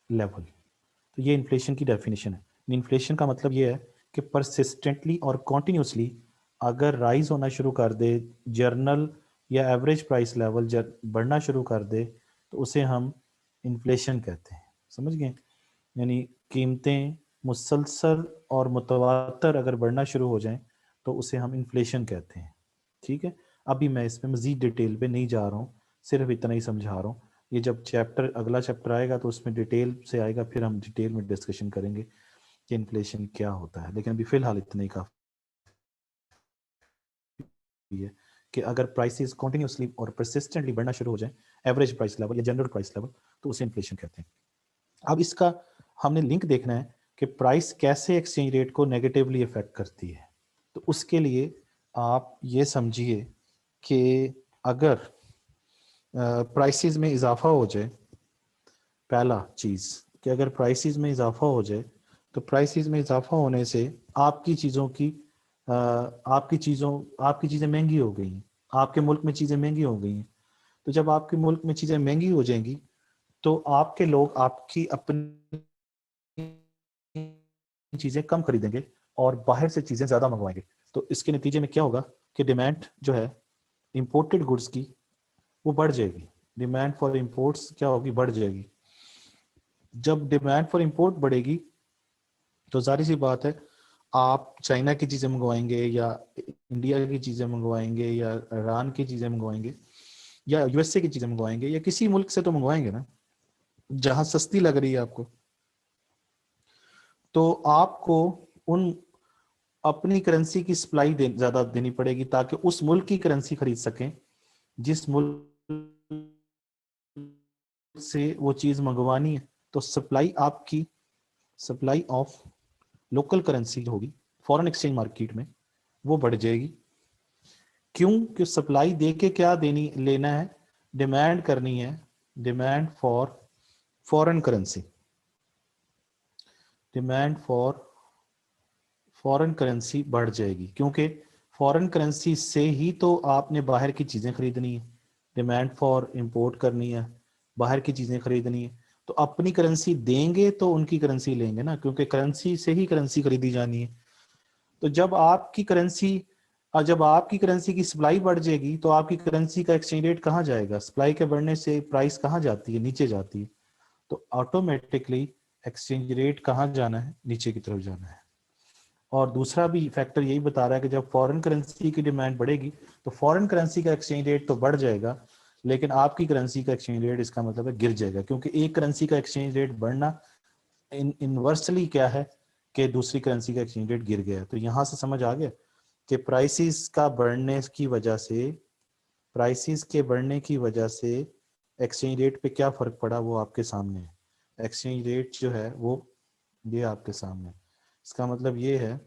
level. तो ये इन्फ्लेशन की डेफिनेशन है। इन्फ्लेशन का मतलब ये है कि परसिस्टेंटली और कॉन्टिन्यूसली अगर राइज होना शुरू कर दे जर्नल या एवरेज प्राइस लेवल बढ़ना शुरू कर दे तो उसे हम इन्फ्लेशन कहते हैं। समझ गए? यानी कीमतें मुसलसल और मुतवातर अगर बढ़ना शुरू हो जाएं तो उसे हम इन्फ्लेशन कहते हैं। ठीक है, अभी मैं इसमें मज़ीद डिटेल पे नहीं जा रहा हूँ, सिर्फ इतना ही समझा रहा हूँ। ये जब चैप्टर, अगला चैप्टर आएगा तो उसमें डिटेल से आएगा, फिर हम डिटेल में डिस्कशन करेंगे। कि इन्फ्लेशन क्या होता है, लेकिन अभी फिलहाल इतना ही काफ़ी है कि अगर प्राइसेस कंटिन्यूसली और परसिस्टेंटली बढ़ना शुरू हो जाए, एवरेज प्राइस लेवल या जनरल प्राइस लेवल, तो उसे इन्फ्लेशन कहते हैं। अब इसका हमने लिंक देखना है कि प्राइस कैसे एक्सचेंज रेट को नेगेटिवली अफेक्ट करती है। तो उसके लिए आप ये समझिए कि अगर प्राइसेस में इजाफा हो जाए, पहला चीज़ कि अगर प्राइसेस में इजाफा हो जाए, तो प्राइसेस में इजाफा होने से आपकी चीज़ों की आपकी चीज़ें महंगी हो गई हैं, आपके मुल्क में चीज़ें महंगी हो गई हैं। तो जब आपके मुल्क में चीज़ें महंगी हो जाएंगी, तो आपके लोग आपकी अपनी चीज़ें कम खरीदेंगे और बाहर से चीज़ें ज़्यादा मंगवाएंगे। तो इसके नतीजे में क्या होगा कि डिमांड जो है इंपोर्टेड गुड्स की, वो बढ़ जाएगी। डिमांड फॉर इंपोर्ट्स क्या होगी, बढ़ जाएगी। जब डिमांड फॉर इंपोर्ट बढ़ेगी, तो जाहिर सी बात है आप चाइना की चीज़ें मंगवाएंगे या इंडिया की चीज़ें मंगवाएंगे या ईरान की चीज़ें मंगवाएंगे या यूएसए की चीज़ें मंगवाएंगे या किसी मुल्क से तो मंगवाएंगे ना, जहां सस्ती लग रही है आपको। तो आपको उन अपनी करेंसी की सप्लाई ज़्यादा देनी पड़ेगी ताकि उस मुल्क की करेंसी खरीद सकें जिस मुल्क से वो चीज़ मंगवानी है। तो सप्लाई ऑफ लोकल करेंसी जो होगी फॉरेन एक्सचेंज मार्केट में, वो बढ़ जाएगी। क्यों? कि सप्लाई दे के क्या देनी लेना है, डिमांड करनी है, demand for foreign currency, demand for foreign currency बढ़ जाएगी, क्योंकि फॉरेन करेंसी से ही तो आपने बाहर की चीज़ें खरीदनी है, डिमांड फॉर इंपोर्ट करनी है, बाहर की चीज़ें खरीदनी है। तो अपनी करेंसी देंगे तो उनकी करेंसी लेंगे ना, क्योंकि करेंसी से ही करेंसी खरीदी जानी है। तो जब आपकी करेंसी की सप्लाई बढ़ जाएगी, तो आपकी करेंसी का एक्सचेंज रेट कहाँ जाएगा? सप्लाई के बढ़ने से प्राइस कहाँ जाती है? नीचे जाती है। तो ऑटोमेटिकली एक्सचेंज रेट कहाँ जाना है? नीचे की तरफ जाना है। और दूसरा भी फैक्टर यही बता रहा है कि जब फॉरेन करेंसी की डिमांड बढ़ेगी, तो फॉरेन करेंसी का एक्सचेंज रेट तो बढ़ जाएगा, लेकिन आपकी करेंसी का एक्सचेंज रेट, इसका मतलब है, गिर जाएगा। क्योंकि एक करेंसी का एक्सचेंज रेट बढ़ना इनवर्सली क्या है कि दूसरी करेंसी का एक्सचेंज रेट गिर गया। तो यहाँ से समझ आ गया कि प्राइसेस के बढ़ने की वजह से एक्सचेंज रेट पे क्या फर्क पड़ा, वो आपके सामने है। एक्सचेंज रेट जो है वो ये आपके सामने है। इसका मतलब ये है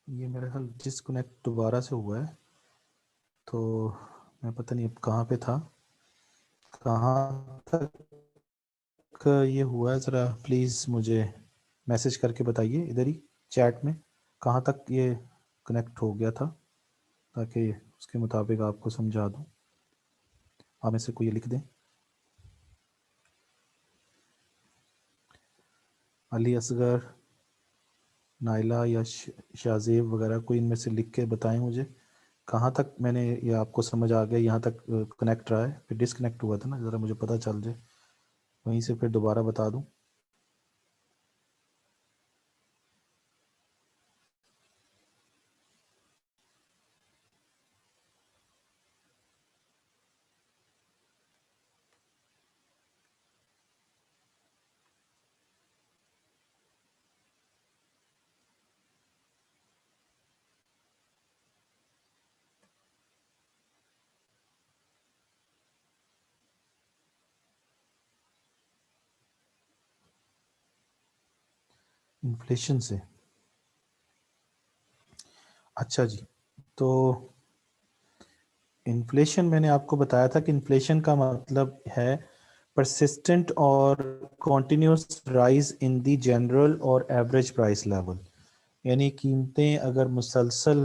ये मेरा ख्याल डिस्कनेक्ट दोबारा से हुआ है, तो मैं पता नहीं अब कहाँ पे था, कहाँ तक ये हुआ है, ज़रा प्लीज़ मुझे मैसेज करके बताइए इधर ही चैट में कहाँ तक ये कनेक्ट हो गया था, ताकि उसके मुताबिक आपको समझा दूँ। आप में से कोई ये लिख दें, अली असगर, नाइला या शाजेब वगैरह, कोई इनमें से लिख के बताएं मुझे कहाँ तक मैंने ये आपको समझ आ गया, यहाँ तक कनेक्ट रहा है, फिर डिसकनेक्ट हुआ था ना, ज़रा मुझे पता चल जाए, वहीं से फिर दोबारा बता दूँ। इन्फ्लेशन से, अच्छा जी, तो इन्फ्लेशन मैंने आपको बताया था कि इन्फ्लेशन का मतलब है परसिस्टेंट और continuous rise in the general और एवरेज प्राइस लेवल, यानी कीमतें अगर मुसलसल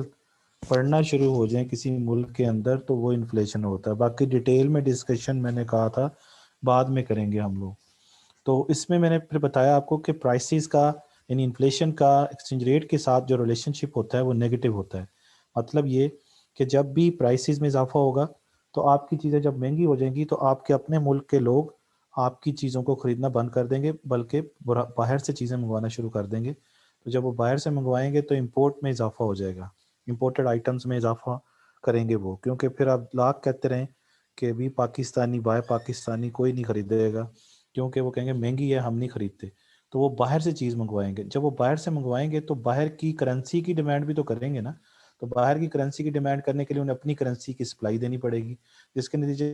बढ़ना शुरू हो जाए किसी मुल्क के अंदर तो वो इन्फ्लेशन होता है। बाकी डिटेल में डिस्कशन मैंने कहा था बाद में करेंगे हम लोग। तो इसमें मैंने फिर बताया आपको कि प्राइसेस का यानी इन्फ्लेशन का एक्सचेंज रेट के साथ जो रिलेशनशिप होता है वो नेगेटिव होता है। मतलब ये कि जब भी प्राइसेस में इजाफा होगा तो आपकी चीज़ें जब महंगी हो जाएंगी तो आपके अपने मुल्क के लोग आपकी चीज़ों को ख़रीदना बंद कर देंगे, बल्कि बाहर से चीज़ें मंगवाना शुरू कर देंगे। तो जब वो बाहर से मंगवाएंगे तो इम्पोर्ट में इजाफा हो जाएगा, इम्पोर्टेड आइटम्स में इजाफा करेंगे वो, क्योंकि फिर आप लाख कहते रहें कि भी पाकिस्तानी बाय पाकिस्तानी कोई नहीं खरीदेगा, क्योंकि वो कहेंगे महंगी है हम नहीं खरीदते, तो वो बाहर से चीज़ मंगवाएंगे। जब वो बाहर से मंगवाएंगे तो बाहर की करेंसी की डिमांड भी तो करेंगे ना, तो बाहर की करेंसी की डिमांड करने के लिए उन्हें अपनी करेंसी की सप्लाई देनी पड़ेगी, जिसके नतीजे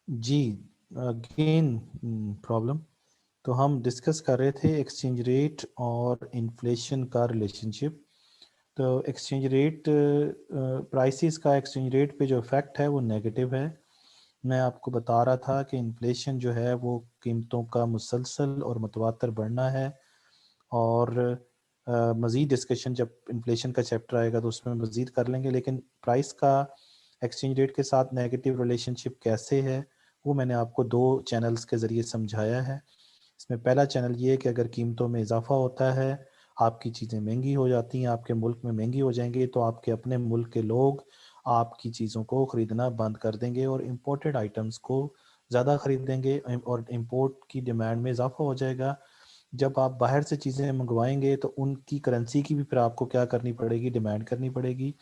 जी, अगेन प्रॉब्लम। तो हम डिस्कस कर रहे थे एक्सचेंज रेट और इन्फ्लेशन का रिलेशनशिप। तो एक्सचेंज रेट, प्राइसेस का एक्सचेंज रेट पे जो इफ़ेक्ट है वो नेगेटिव है। मैं आपको बता रहा था कि इन्फ्लेशन जो है वो कीमतों का मुसलसल और मुतवातर बढ़ना है, और मज़ीद डिस्कशन जब इन्फ्लेशन का चैप्टर आएगा तो उसमें मज़ीद कर लेंगे। लेकिन प्राइस का एक्सचेंज रेट के साथ नेगेटिव रिलेशनशिप कैसे है वो मैंने आपको दो चैनल्स के ज़रिए समझाया है। इसमें पहला चैनल ये है कि अगर कीमतों में इजाफा होता है, आपकी चीज़ें महंगी हो जाती हैं, आपके मुल्क में महंगी हो जाएंगी, तो आपके अपने मुल्क के लोग आपकी चीज़ों को ख़रीदना बंद कर देंगे और इम्पोर्टेड आइटम्स को ज़्यादा ख़रीदेंगे और इम्पोर्ट की डिमांड में इजाफा हो जाएगा। जब आप बाहर से चीज़ें मंगवाएंगे तो उनकी करेंसी की भी फिर आपको क्या करनी पड़ेगी, डिमांड करनी पड़ेगी,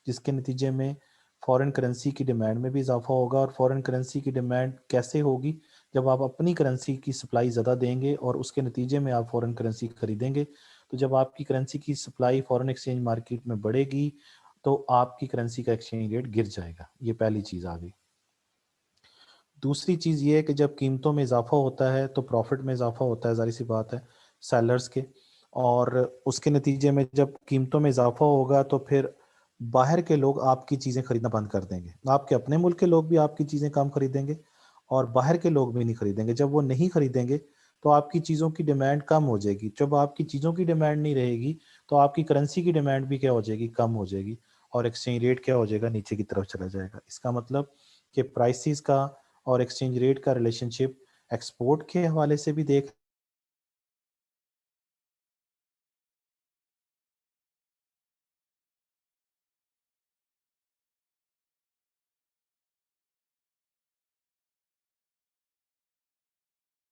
जिसके नतीजे में फॉरेन करेंसी की डिमांड में भी इजाफा होगा। और फॉरेन करेंसी की डिमांड कैसे होगी, जब आप अपनी करेंसी की सप्लाई ज़्यादा देंगे और उसके नतीजे में आप फॉरेन करेंसी खरीदेंगे। तो जब आपकी करेंसी की सप्लाई फॉरेन एक्सचेंज मार्केट में बढ़ेगी तो आपकी करेंसी का एक्सचेंज रेट गिर जाएगा। ये पहली चीज़ आ गई। दूसरी चीज़ ये है कि जब कीमतों में इजाफा होता है तो प्रॉफिट में इजाफा होता है, ज़ाहिर सी बात है, सेलर्स के। और उसके नतीजे में जब कीमतों में इजाफा होगा तो फिर बाहर के लोग आपकी चीज़ें खरीदना बंद कर देंगे, आपके अपने मुल्क के लोग भी आपकी चीज़ें कम खरीदेंगे और बाहर के लोग भी नहीं खरीदेंगे। जब वो नहीं खरीदेंगे तो आपकी चीज़ों की डिमांड कम हो जाएगी। जब आपकी चीज़ों की डिमांड नहीं रहेगी तो आपकी करेंसी की डिमांड भी क्या हो जाएगी, कम हो जाएगी, और एक्सचेंज रेट क्या हो जाएगा, नीचे की तरफ चला जाएगा। इसका मतलब कि प्राइसेस का और एक्सचेंज रेट का रिलेशनशिप एक्सपोर्ट के हवाले से भी देख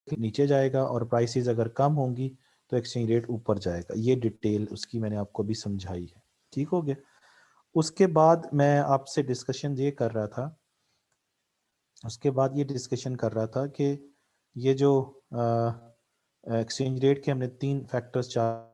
नीचे जाएगा, और प्राइसेस अगर कम होंगी तो एक्सचेंज रेट ऊपर जाएगा। ये डिटेल उसकी मैंने आपको भी समझाई है। ठीक हो गया। उसके बाद मैं आपसे डिस्कशन ये कर रहा था, उसके बाद ये डिस्कशन कर रहा था कि ये जो एक्सचेंज रेट के हमने 3 फैक्टर्स चार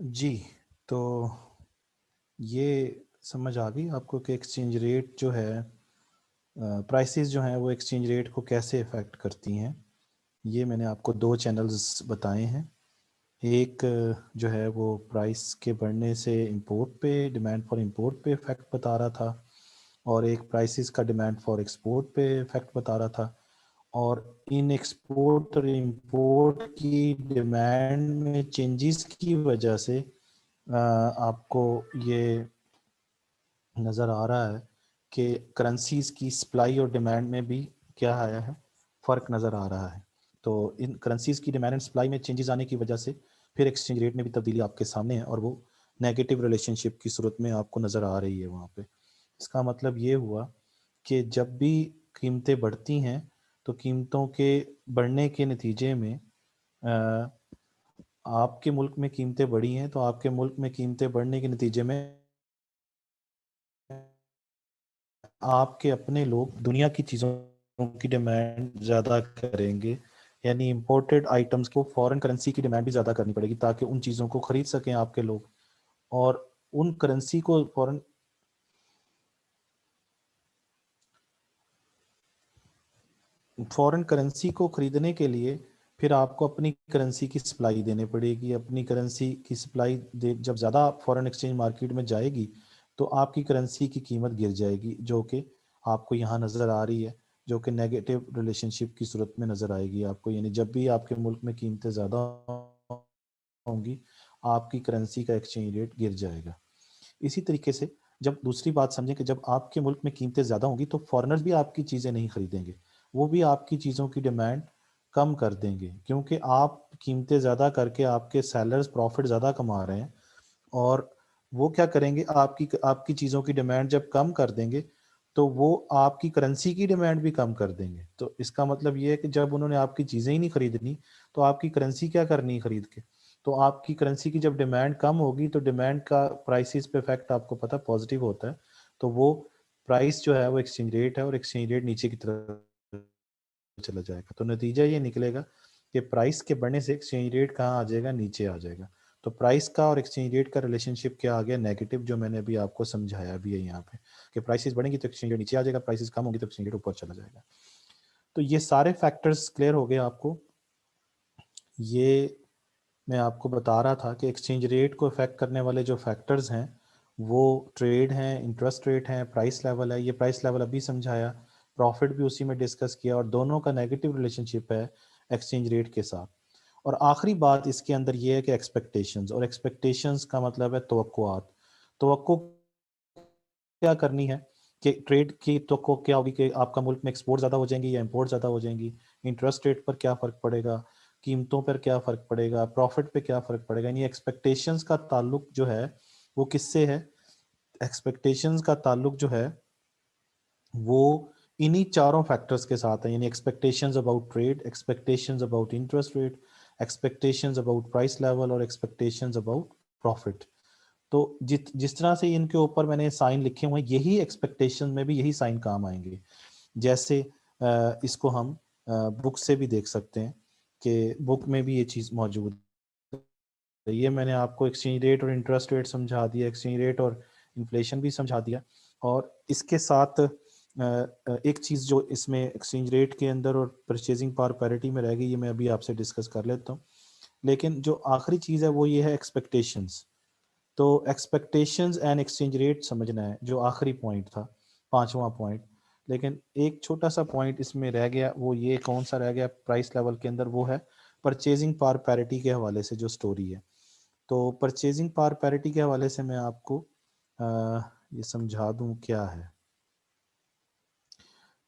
जी, तो ये समझ आ गई आपको कि एक्सचेंज रेट जो है, प्राइसेस जो हैं वो एक्सचेंज रेट को कैसे इफ़ेक्ट करती हैं। ये मैंने आपको 2 चैनल्स बताए हैं। एक जो है वो प्राइस के बढ़ने से इंपोर्ट पे, डिमांड फॉर इंपोर्ट पे इफ़ेक्ट बता रहा था, और एक प्राइसेस का डिमांड फॉर एक्सपोर्ट पे इफ़ेक्ट बता रहा था। और इन एक्सपोर्ट और इंपोर्ट की डिमांड में चेंजेस की वजह से आपको ये नज़र आ रहा है कि करेंसीज की सप्लाई और डिमांड में भी क्या आया है, फ़र्क नज़र आ रहा है। तो इन करेंसीज की डिमांड एंड सप्लाई में चेंजेस आने की वजह से फिर एक्सचेंज रेट में भी तब्दीली आपके सामने है, और वो नेगेटिव रिलेशनशिप की सूरत में आपको नज़र आ रही है वहाँ पे। इसका मतलब ये हुआ कि जब भी कीमतें बढ़ती हैं तो कीमतों के बढ़ने के नतीजे में अ, आपके मुल्क में कीमतें बढ़ी हैं, तो आपके मुल्क में कीमतें बढ़ने के नतीजे में आपके अपने लोग दुनिया की चीज़ों की डिमांड ज़्यादा करेंगे। यानी इम्पोर्टेड आइटम्स को फॉरेन करेंसी की डिमांड भी ज़्यादा करनी पड़ेगी ताकि उन चीज़ों को खरीद सकें आपके लोग, और उन करेंसी को फॉरेन करेंसी को खरीदने के लिए फिर आपको अपनी करेंसी की सप्लाई देनी पड़ेगी। अपनी करेंसी की सप्लाई दे जब ज़्यादा फॉरेन एक्सचेंज मार्केट में जाएगी तो आपकी करेंसी की कीमत गिर जाएगी, जो कि आपको यहाँ नज़र आ रही है, जो कि नेगेटिव रिलेशनशिप की सूरत में नज़र आएगी आपको। यानी जब भी आपके मुल्क में कीमतें ज़्यादा होंगी, आपकी करेंसी का एक्सचेंज रेट गिर जाएगा। इसी तरीके से जब दूसरी बात समझें कि जब आपके मुल्क में कीमतें ज़्यादा होंगी तो फॉरेनर्स भी आपकी चीज़ें नहीं खरीदेंगे, वो भी आपकी चीज़ों की डिमांड कम कर देंगे, क्योंकि आप कीमतें ज़्यादा करके आपके सेलर्स प्रॉफिट ज़्यादा कमा रहे हैं, और वो क्या करेंगे, आपकी आपकी चीज़ों की डिमांड जब कम कर देंगे तो वो आपकी करेंसी की डिमांड भी कम कर देंगे। तो इसका मतलब ये है कि जब उन्होंने आपकी चीज़ें ही नहीं खरीदनी तो आपकी करेंसी क्या करनी है खरीद के। तो आपकी करेंसी की जब डिमांड कम होगी तो डिमांड का प्राइसेस पे इफेक्ट आपको पता है पॉजिटिव होता है। तो वो प्राइस जो है वो एक्सचेंज रेट है, और एक्सचेंज रेट नीचे की तरफ चला जाएगा। तो नतीजा ये निकलेगा कि प्राइस के बढ़ने से एक्सचेंज रेट कहाँ आ जाएगा, नीचे आ जाएगा। तो प्राइस का और एक्सचेंज रेट का रिलेशनशिप क्या आ गया, नेगेटिव, जो मैंने अभी आपको समझाया भी है यहाँ पे, कि प्राइसेस बढ़ेंगी तो एक्सचेंज रेट नीचे आ जाएगा, प्राइसेस कम होंगी तो एक्सचेंज रेट ऊपर चला जाएगा। तो ये सारे फैक्टर्स क्लियर हो गए आपको। ये मैं आपको बता रहा था कि एक्सचेंज रेट को इफेक्ट करने वाले जो फैक्टर्स हैं वो ट्रेड हैं, इंटरेस्ट रेट हैं, प्राइस लेवल है। ये प्राइस लेवल अभी समझाया, प्रॉफिट भी उसी में डिस्कस किया, और दोनों का नेगेटिव रिलेशनशिप है एक्सचेंज रेट के साथ। और आखिरी बात इसके अंदर ये है कि एक्सपेक्टेशंस, और एक्सपेक्टेशंस का मतलब है तवक्कुआत। तवक्को क्या करनी है कि ट्रेड की तवक्को क्या होगी कि आपका मुल्क में एक्सपोर्ट ज़्यादा हो जाएंगी या इंपोर्ट ज़्यादा हो जाएंगी, इंटरेस्ट रेट पर क्या फ़र्क पड़ेगा, कीमतों पर क्या फ़र्क पड़ेगा, प्रॉफिट पे क्या फ़र्क पड़ेगा। यानी एक्सपेक्टेशंस का ताल्लुक जो है वो किससे है, एक्सपेक्टेशंस का ताल्लुक जो है वो इन्हीं चारों फैक्टर्स के साथ है। यानी expectations about trade, expectations about interest rate, expectations about price level, और एक्सपेक्टेशंस अबाउट प्रॉफिट। तो जिस तरह से इनके ऊपर मैंने साइन लिखे हुए हैं, यही एक्सपेक्टेशन में भी यही साइन काम आएंगे। जैसे इसको हम बुक से भी देख सकते हैं कि बुक में भी ये चीज़ मौजूद है। ये मैंने आपको एक्सचेंज रेट और इंटरेस्ट रेट समझा दिया, एक्सचेंज रेट और इन्फ्लेशन भी समझा दिया। और इसके साथ एक चीज़ जो इसमें एक्सचेंज रेट के अंदर और परचेजिंग पावर पैरिटी में रह गई, ये मैं अभी आपसे डिस्कस कर लेता हूँ। लेकिन जो आखिरी चीज़ है वो ये है एक्सपेक्टेशंस। तो एक्सपेक्टेशंस एंड एक्सचेंज रेट समझना है, जो आखिरी पॉइंट था, पांचवा पॉइंट। लेकिन एक छोटा सा पॉइंट इसमें रह गया, वो ये कौन सा रह गया प्राइस लेवल के अंदर, वो है परचेजिंग पावर पैरिटी के हवाले से जो स्टोरी है। तो परचेजिंग पावर पैरिटी के हवाले से मैं आपको ये समझा दूं क्या है।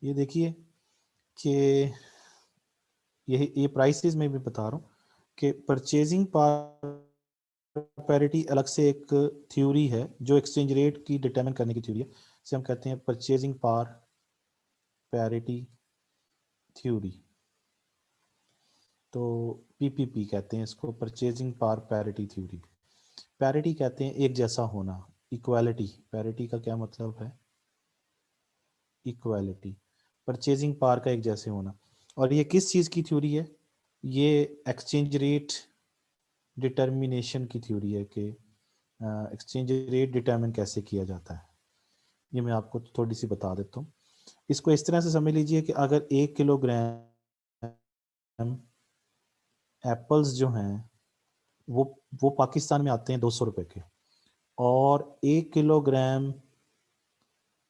ये देखिए कि ये प्राइसेस में भी बता रहा हूँ कि परचेजिंग पावर पैरिटी अलग से एक थ्योरी है जो एक्सचेंज रेट की डिटरमिन करने की थ्योरी है। इसे हम कहते हैं परचेजिंग पावर पैरिटी थ्योरी। तो पीपीपी कहते हैं इसको, purchasing power parity theory. Parity कहते हैं एक जैसा होना, इक्वालिटी। पैरिटी का क्या मतलब है, इक्वालिटी, परचेजिंग पावर का एक जैसे होना। और ये किस चीज़ की थ्योरी है, ये एक्सचेंज रेट डिटर्मिनेशन की थ्योरी है कि एक्सचेंज रेट डिटर्मिन कैसे किया जाता है। ये मैं आपको थोड़ी सी बता देता हूँ। इसको इस तरह से समझ लीजिए कि अगर 1 किलोग्राम एप्पल्स जो हैं वो पाकिस्तान में आते हैं 200 रुपए के, और 1 किलोग्राम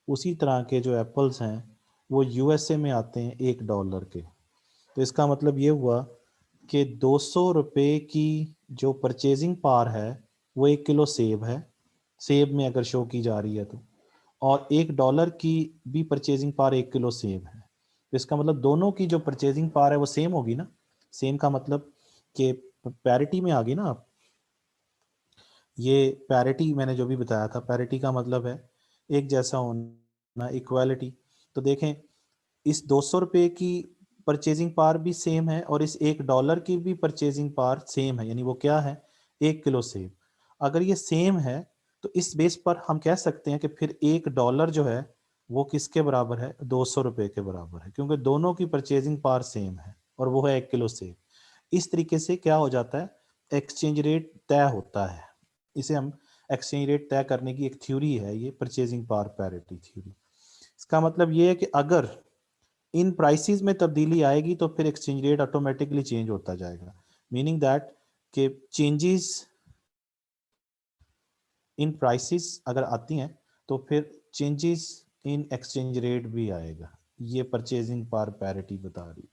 उसी तरह के जो एप्पल्स हैं वो यूएसए में आते हैं $1 के। तो इसका मतलब ये हुआ कि 200 रुपये की जो परचेजिंग पावर है वो 1 किलो सेब है, सेब में अगर शो की जा रही है तो, और $1 की भी परचेजिंग पावर 1 किलो सेब है। तो इसका मतलब दोनों की जो परचेजिंग पावर है वो सेम होगी ना। सेम का मतलब कि पैरिटी में आ गई ना आप। ये पैरिटी मैंने जो भी बताया था, पैरिटी का मतलब है एक जैसा होना, इक्वालिटी। तो देखें, इस 200 रुपये की परचेजिंग पावर भी सेम है और इस $1 की भी परचेजिंग पावर सेम है, यानी वो क्या है, 1 किलो सेब। अगर ये सेम है तो इस बेस पर हम कह सकते हैं कि फिर $1 जो है वो किसके बराबर है, 200 रुपये के बराबर है, क्योंकि दोनों की परचेजिंग पावर सेम है और वो है 1 किलो सेब। इस तरीके से क्या हो जाता है, एक्सचेंज रेट तय होता है। इसे हम एक्सचेंज रेट तय करने की एक थ्योरी है, ये परचेजिंग पावर पैरिटी थ्योरी। इसका मतलब ये है कि अगर इन प्राइसेस में तब्दीली आएगी तो फिर एक्सचेंज रेट ऑटोमेटिकली चेंज होता जाएगा, मीनिंग दैट कि चेंजेस इन प्राइसेस अगर आती हैं तो फिर चेंजेस इन एक्सचेंज रेट भी आएगा। ये परचेजिंग पावर पैरिटी बता रही।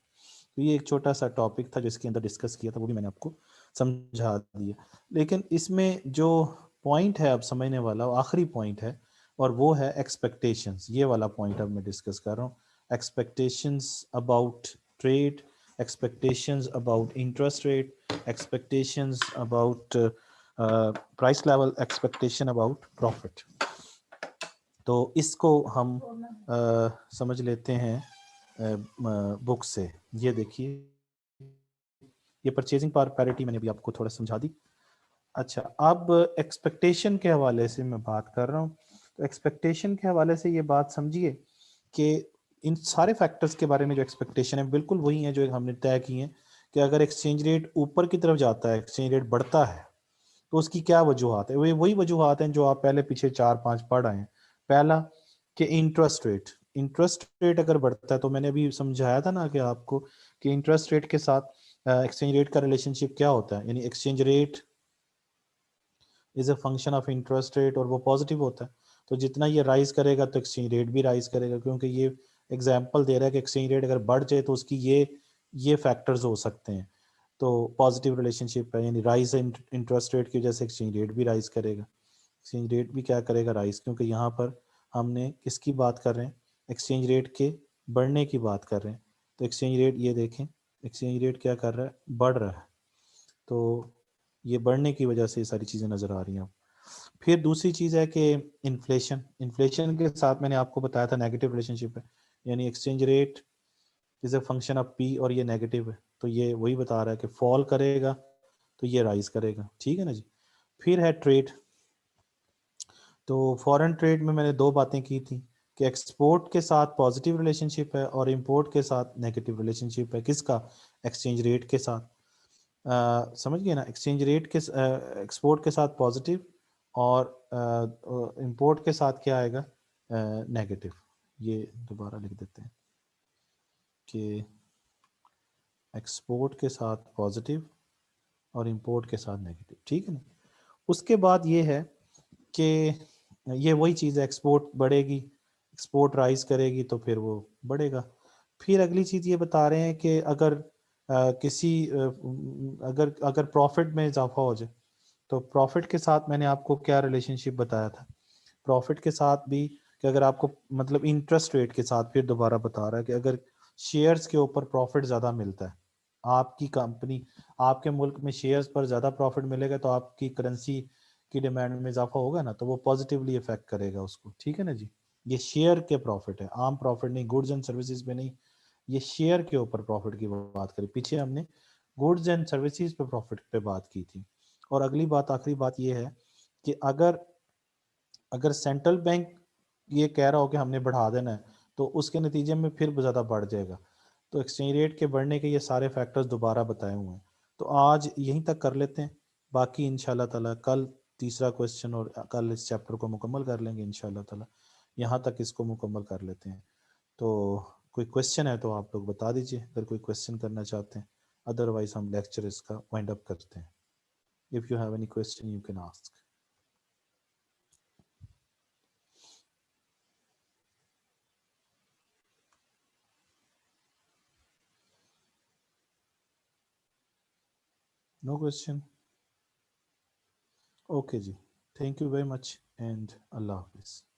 तो ये एक छोटा सा टॉपिक था जिसके अंदर डिस्कस किया था, वो भी मैंने आपको समझा दिया। लेकिन इसमें जो पॉइंट है अब समझने वाला, वो आखिरी पॉइंट है, और वो है एक्सपेक्टेशंस। ये वाला पॉइंट अब मैं डिस्कस कर रहा हूँ, expectations about trade, expectations about interest rate, expectations about price level, expectation about profit. तो इसको हम समझ लेते हैं बुक से। ये देखिए, ये परचेजिंग पावर पैरिटी मैंने भी आपको थोड़ा समझा दी। अच्छा, अब एक्सपेक्टेशन के हवाले से मैं बात कर रहा हूँ। तो एक्सपेक्टेशन के हवाले से ये बात समझिए कि इन सारे फैक्टर्स के बारे में जो एक्सपेक्टेशन है बिल्कुल वही है जो हमने तय की है, कि अगर एक्सचेंज रेट ऊपर की तरफ जाता है, एक्सचेंज रेट बढ़ता है, तो उसकी क्या वजूहत है। वही वजूहत हैं जो आप पहले पीछे 4-5 पढ़ आए हैं। पहला कि इंटरेस्ट रेट अगर बढ़ता है, तो मैंने अभी समझाया था ना कि आपको कि इंटरेस्ट रेट के साथ एक्सचेंज रेट का रिलेशनशिप क्या होता है, यानी exchange rate is a function of interest rate, और वो पॉजिटिव होता है। तो जितना ये राइज करेगा तो एक्सचेंज रेट भी राइज करेगा, क्योंकि ये एग्जाम्पल दे रहा है कि एक्सचेंज रेट अगर बढ़ जाए तो उसकी ये फैक्टर्स हो सकते हैं। तो पॉजिटिव रिलेशनशिप है, यानी राइज इंटरेस्ट रेट की वजह से एक्सचेंज रेट भी राइज करेगा। एक्सचेंज रेट भी क्या करेगा, राइज, क्योंकि यहाँ पर हमने किसकी बात कर रहे हैं, एक्सचेंज रेट के बढ़ने की बात कर रहे हैं। तो एक्सचेंज रेट, ये देखें, एक्सचेंज रेट क्या कर रहा है, बढ़ रहा है। तो ये बढ़ने की वजह से ये सारी चीज़ें नज़र आ रही हैं। फिर दूसरी चीज़ है कि इन्फ्लेशन के साथ मैंने आपको बताया था नेगेटिव रिलेशनशिप है, यानी exchange rate is a function of P, और ये नेगेटिव है, तो ये वही बता रहा है कि फॉल करेगा तो ये राइज करेगा। ठीक है ना जी। फिर है ट्रेड। तो फॉरेन ट्रेड में मैंने दो बातें की थी कि एक्सपोर्ट के साथ पॉजिटिव रिलेशनशिप है और इंपोर्ट के साथ नेगेटिव रिलेशनशिप है। किसका, एक्सचेंज रेट के साथ। समझ गए ना, एक्सचेंज रेट के एक्सपोर्ट के साथ पॉजिटिव, और इंपोर्ट के साथ क्या आएगा, नेगेटिव। ये दोबारा लिख देते हैं कि एक्सपोर्ट के साथ पॉजिटिव और इंपोर्ट के साथ नेगेटिव। ठीक है ना। उसके बाद ये है कि ये वही चीज़ है, एक्सपोर्ट बढ़ेगी, एक्सपोर्ट राइज करेगी तो फिर वो बढ़ेगा। फिर अगली चीज़ ये बता रहे हैं कि अगर किसी अगर अगर प्रॉफिट में इजाफा हो जाए, तो प्रॉफिट के साथ मैंने आपको क्या रिलेशनशिप बताया था, प्रॉफिट के साथ भी, कि अगर आपको मतलब इंटरेस्ट रेट के साथ फिर दोबारा बता रहा है कि अगर शेयर्स के ऊपर प्रॉफिट ज़्यादा मिलता है, आपकी कंपनी, आपके मुल्क में शेयर्स पर ज़्यादा प्रॉफिट मिलेगा, तो आपकी करेंसी की डिमांड में इजाफा होगा ना, तो वो पॉजिटिवली इफेक्ट करेगा उसको। ठीक है ना जी। ये शेयर के प्रॉफिट है, आम प्रॉफिट नहीं, गुड्स एंड सर्विसेज पे नहीं, ये शेयर के ऊपर प्रॉफिट की बात करी। पीछे हमने गुड्स एंड सर्विसेज पे प्रॉफिट पे बात की थी। और अगली बात, आखिरी बात ये है कि अगर अगर सेंट्रल बैंक ये कह रहा हो कि हमने बढ़ा देना है, तो उसके नतीजे में फिर ज़्यादा बढ़ जाएगा। तो एक्सचेंज रेट के बढ़ने के ये सारे फैक्टर्स दोबारा बताए हुए हैं। तो आज यहीं तक कर लेते हैं बाकी इंशाल्लाह ताला कल तीसरा क्वेश्चन और कल इस चैप्टर को मुकम्मल कर लेंगे इंशाल्लाह ताला। यहाँ तक इसको मुकम्मल कर लेते हैं। तो कोई क्वेश्चन है तो आप लोग बता दीजिए अगर कोई क्वेश्चन करना चाहते हैं, अदरवाइज हम लेक्चर इसका वाइंड अप करते हैं। If you have any question you can ask. No question? Okay जी, thank you very much and अल्लाह हाफिज़।